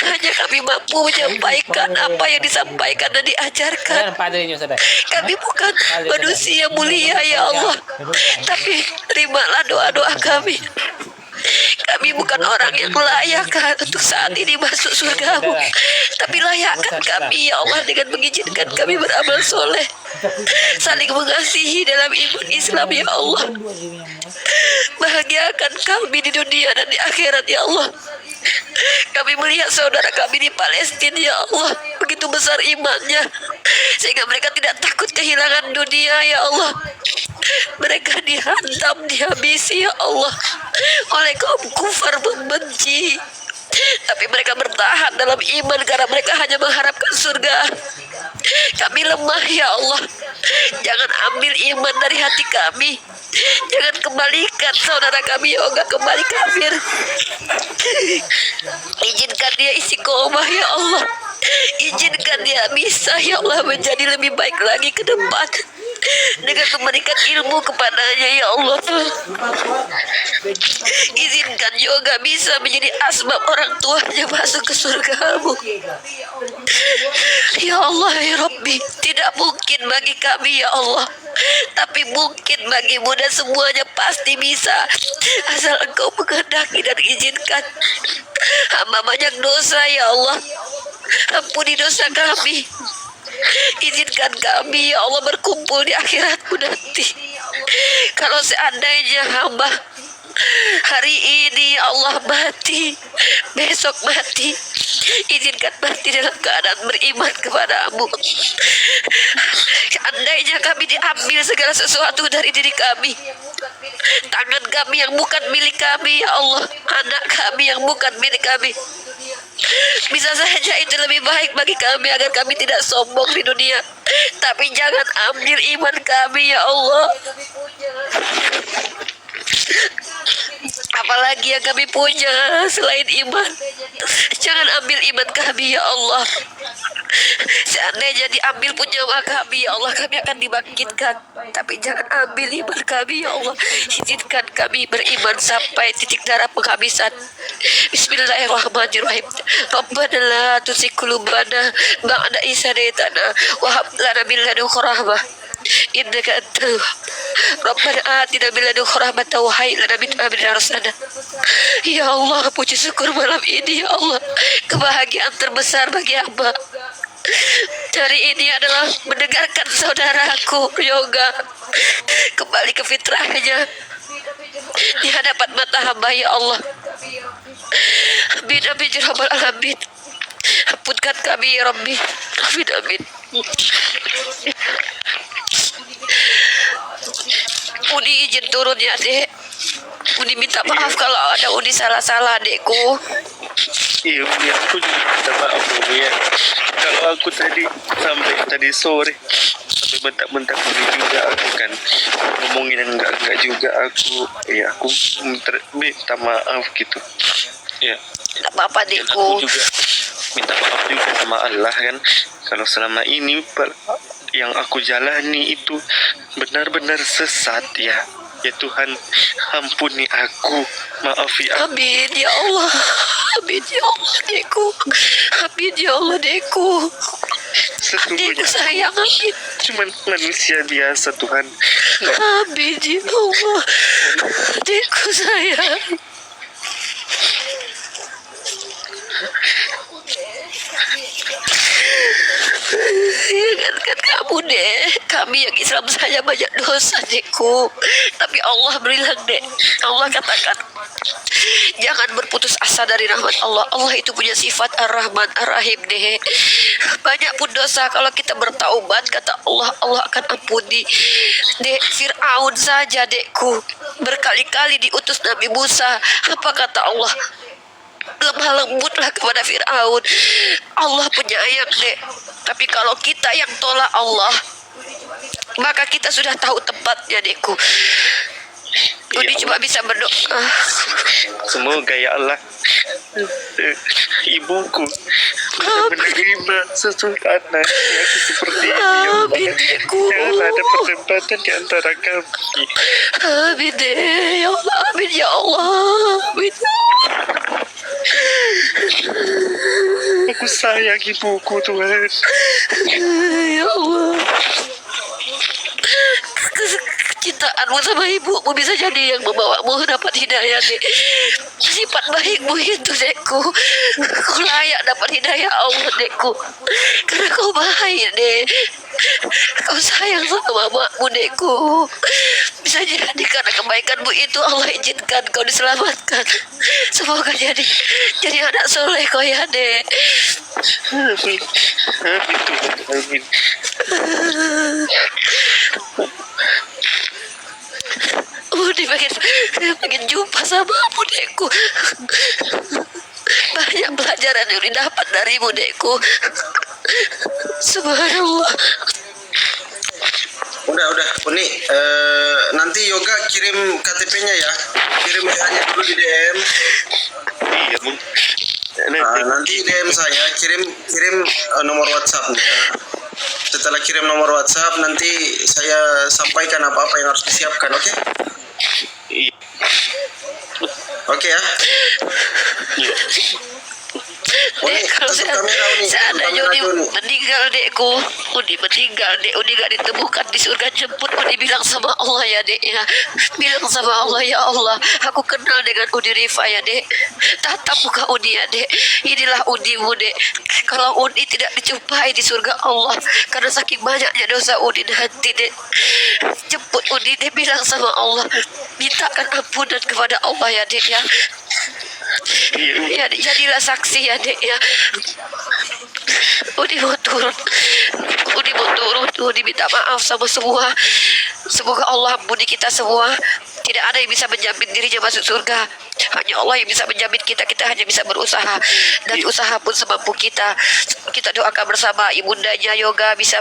[SPEAKER 1] hanya kami mampu menyampaikan apa yang disampaikan dan diajarkan. Kami bukan manusia mulia ya Allah, tapi terimalah doa-doa kami. Kami bukan orang yang layak untuk saat ini masuk surgamu, tapi layakkan kami ya Allah dengan mengizinkan kami beramal soleh, saling mengasihi dalam iman Islam ya Allah. Bahagiakan kami di dunia dan di akhirat ya Allah. Kami melihat saudara kami di Palestina ya Allah, begitu besar imannya sehingga mereka tidak takut kehilangan dunia ya Allah. Mereka dihantam, dihabisi ya Allah oleh kaum kufar membenci. Tapi mereka bertahan dalam iman karena mereka hanya mengharapkan surga. Kami lemah ya Allah. Jangan ambil iman dari hati kami. Jangan kembalikan saudara kami Yoga kembali kafir. Izinkan dia istiqomah ya Allah. Izinkan dia bisa ya Allah menjadi lebih baik lagi ke depan dengan memberikan ilmu kepadanya ya Allah. Izinkan Yoga bisa menjadi asbab orang tuanya masuk ke surgamu. Ya Allah ya Rabbi, tidak mungkin bagi kami ya Allah, tapi mungkin bagimu dan semuanya pasti bisa, asal Engkau menghendaki dan izinkan. Hamba banyak dosa ya Allah, ampuni dosa kami. Izinkan kami ya Allah berkumpul di akhiratmu nanti. Kalau seandainya hamba hari ini ya Allah mati, besok mati, izinkan mati dalam keadaan beriman kepadamu. Seandainya kami diambil segala sesuatu dari diri kami, tangan kami yang bukan milik kami ya Allah, anak kami yang bukan milik kami, bisa saja itu lebih baik bagi kami agar kami tidak sombong di dunia. Tapi jangan ambil iman kami ya Allah. Apalagi yang kami punya selain iman. Jangan ambil iman kami ya Allah. Seandainya diambil pun nyawa kami ya Allah, kami akan dibangkitkan. Tapi jangan ambil iman kami ya Allah. Izinkan kami beriman sampai titik darah penghabisan. Bismillahirrahmanirrahim. Rabbana la tuzigh qulubana ba'da idh hadaytana wa hab lana min ladunka rahmah innaka antal wahhab. Rabbana atina min ladunka rahmatan wa hayyi lana min amrina rasyada. Ya Allah, puji syukur malam ini ya Allah, kebahagiaan terbesar bagi hamba hari ini adalah mendengarkan saudaraku Yoga kembali ke fitrahnya di hadapan mata hamba ya Allah. Amin amin ya rabbal alamin. Ampunkan kami ya Rabbi. Amin amin. Uni izin turun ya dek. Uni minta maaf kalau ada Uni salah-salah adekku.
[SPEAKER 7] Iya, aku juga minta maaf Umi ya. Kalau aku sampai tadi sore sampai bentak-bentak Umi juga, aku kan ngomongin enggak juga aku. Ya aku minta maaf gitu. Ya.
[SPEAKER 1] Tidak apa-apa
[SPEAKER 7] Dan
[SPEAKER 1] adekku.
[SPEAKER 7] aku juga minta maaf juga sama Allah kan. Kalau selama ini yang aku jalani itu benar-benar sesat ya. Ya Tuhan, ampuni aku, maafi aku.
[SPEAKER 1] Amin ya Allah. Amin ya Allah adekku. Amin ya Allah adekku. Adekku
[SPEAKER 7] Sesungguhnya
[SPEAKER 1] sayang, amin.
[SPEAKER 7] cuman manusia biasa Tuhan.
[SPEAKER 1] Amin ya Allah. Adekku sayang. Ingatkan kamu deh, kami yang Islam saja banyak dosa adekku, tapi Allah bilang deh, Allah katakan jangan berputus asa dari rahmat Allah. Allah itu punya sifat Ar-Rahman Ar-Rahim deh. Banyak pun dosa kalau kita bertaubat kata Allah, Allah akan ampuni. Dek, Fir'aun saja dekku berkali-kali diutus Nabi Musa, apa kata Allah? Lemah lembutlah kepada Fir'aun. Allah penyayang dek. Tapi kalau kita yang tolak Allah, maka kita sudah tahu tempatnya dekku. Uni cuma bisa berdoa.
[SPEAKER 7] Semoga ya Allah ibuku menerima sesuatu yang seperti ini ya Allah.
[SPEAKER 1] Amin dekku.
[SPEAKER 7] Jangan ada perdebatan di antara kami.
[SPEAKER 1] Amin deh ya Allah. Amin ya Allah. Amin.
[SPEAKER 7] Aku sayang ibuku Tuhan.
[SPEAKER 1] Ya Allah. Kecintaanmu sama ibumu bisa jadi yang membawamu dapat hidayah dek. Sifat baikmu itu dekku, kau layak dapat hidayah Allah dekku, karena kau baik dek. Kau sayang sama mamamu dekku. Bisa jadi karena kebaikanmu itu Allah izinkan kau diselamatkan. Semoga jadi anak soleh kau ya dek.
[SPEAKER 7] Amin. Amin Tuhan. Amin.
[SPEAKER 1] bersamamu dekku. Banyak pelajaran yang didapat darimu dekku. Subhanallah.
[SPEAKER 4] Udah Uni, nanti Yoga kirim KTP-nya ya, kirim WA-nya dulu di DM.
[SPEAKER 7] Iya bang.
[SPEAKER 4] Nanti DM saya, kirim nomor WhatsApp-nya. Setelah kirim nomor WhatsApp, nanti saya sampaikan apa-apa yang harus disiapkan, oke?
[SPEAKER 7] Iya.
[SPEAKER 4] Oke ya.
[SPEAKER 7] Iya.
[SPEAKER 1] Dek, kalau
[SPEAKER 4] tutup kamera, Uni.
[SPEAKER 1] seandainya
[SPEAKER 4] Tutup
[SPEAKER 1] Uni
[SPEAKER 4] kamera, Uni.
[SPEAKER 1] meninggal dekku, Uni meninggal dek, Uni gak ditemukan di surga, jemput Uni, bilang sama Allah ya dek ya, bilang sama Allah, ya Allah, aku kenal dengan Uni Rifa ya dek, tatap muka Uni ya dek, inilah Unimu dek. Kalau Uni tidak dijumpai di surga Allah karena saking banyaknya dosa Uni nanti dek, jemput Uni dek, bilang sama Allah, mintakan ampunan kepada Allah ya dek ya. Ya, jadilah saksi ya dek ya. Udi mau turun, Udi minta maaf sama semua. Semoga Allah ampuni kita semua. Tidak ada yang bisa menjamin dirinya masuk surga, hanya Allah yang bisa menjamin kita. Kita hanya bisa berusaha, dan usaha pun semampu kita. Kita doakan bersama ibundanya Yoga bisa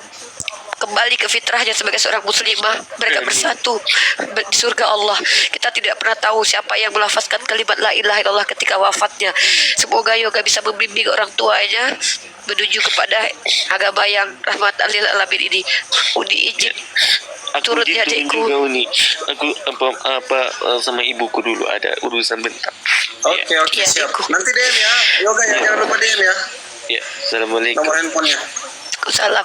[SPEAKER 1] kembali ke fitrahnya sebagai seorang muslimah. Mereka bersatu di surga Allah. Kita tidak pernah tahu siapa yang melafazkan kalimat la ilaha illallah ketika wafatnya. Semoga Yoga bisa membimbing orang tuanya menuju kepada agama yang rahmatan lil alamin ini. Uni izin turut ya adikku.
[SPEAKER 7] Juga Uni. Aku apa sama ibuku dulu ada urusan bentar.
[SPEAKER 4] Oke,
[SPEAKER 1] Iya,
[SPEAKER 4] siap.
[SPEAKER 1] Eko.
[SPEAKER 4] Nanti DM ya, Yoga ya, jangan lupa DM ya.
[SPEAKER 7] Ya, assalamualaikum.
[SPEAKER 4] Nomor handphonenya.
[SPEAKER 1] Salam.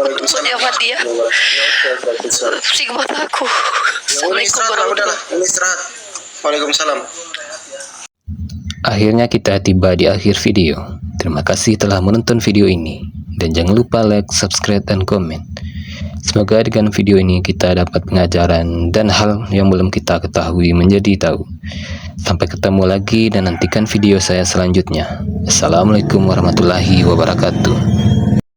[SPEAKER 4] Waalaikumsalam.
[SPEAKER 1] Ya Fatia.
[SPEAKER 4] Waalaikumsalam.
[SPEAKER 1] Pusing mataku.
[SPEAKER 4] Ya, Uni
[SPEAKER 1] Assalamualaikum
[SPEAKER 4] istirahat lah, udahlah.
[SPEAKER 1] warahmatullahi.
[SPEAKER 4] Uni istirahat. Waalaikumsalam.
[SPEAKER 3] Akhirnya kita tiba di akhir video. Terima kasih telah menonton video ini. Dan jangan lupa like, subscribe, dan komen. Semoga dengan video ini kita dapat pengajaran dan hal yang belum kita ketahui menjadi tahu. Sampai ketemu lagi dan nantikan video saya selanjutnya. Assalamualaikum warahmatullahi wabarakatuh.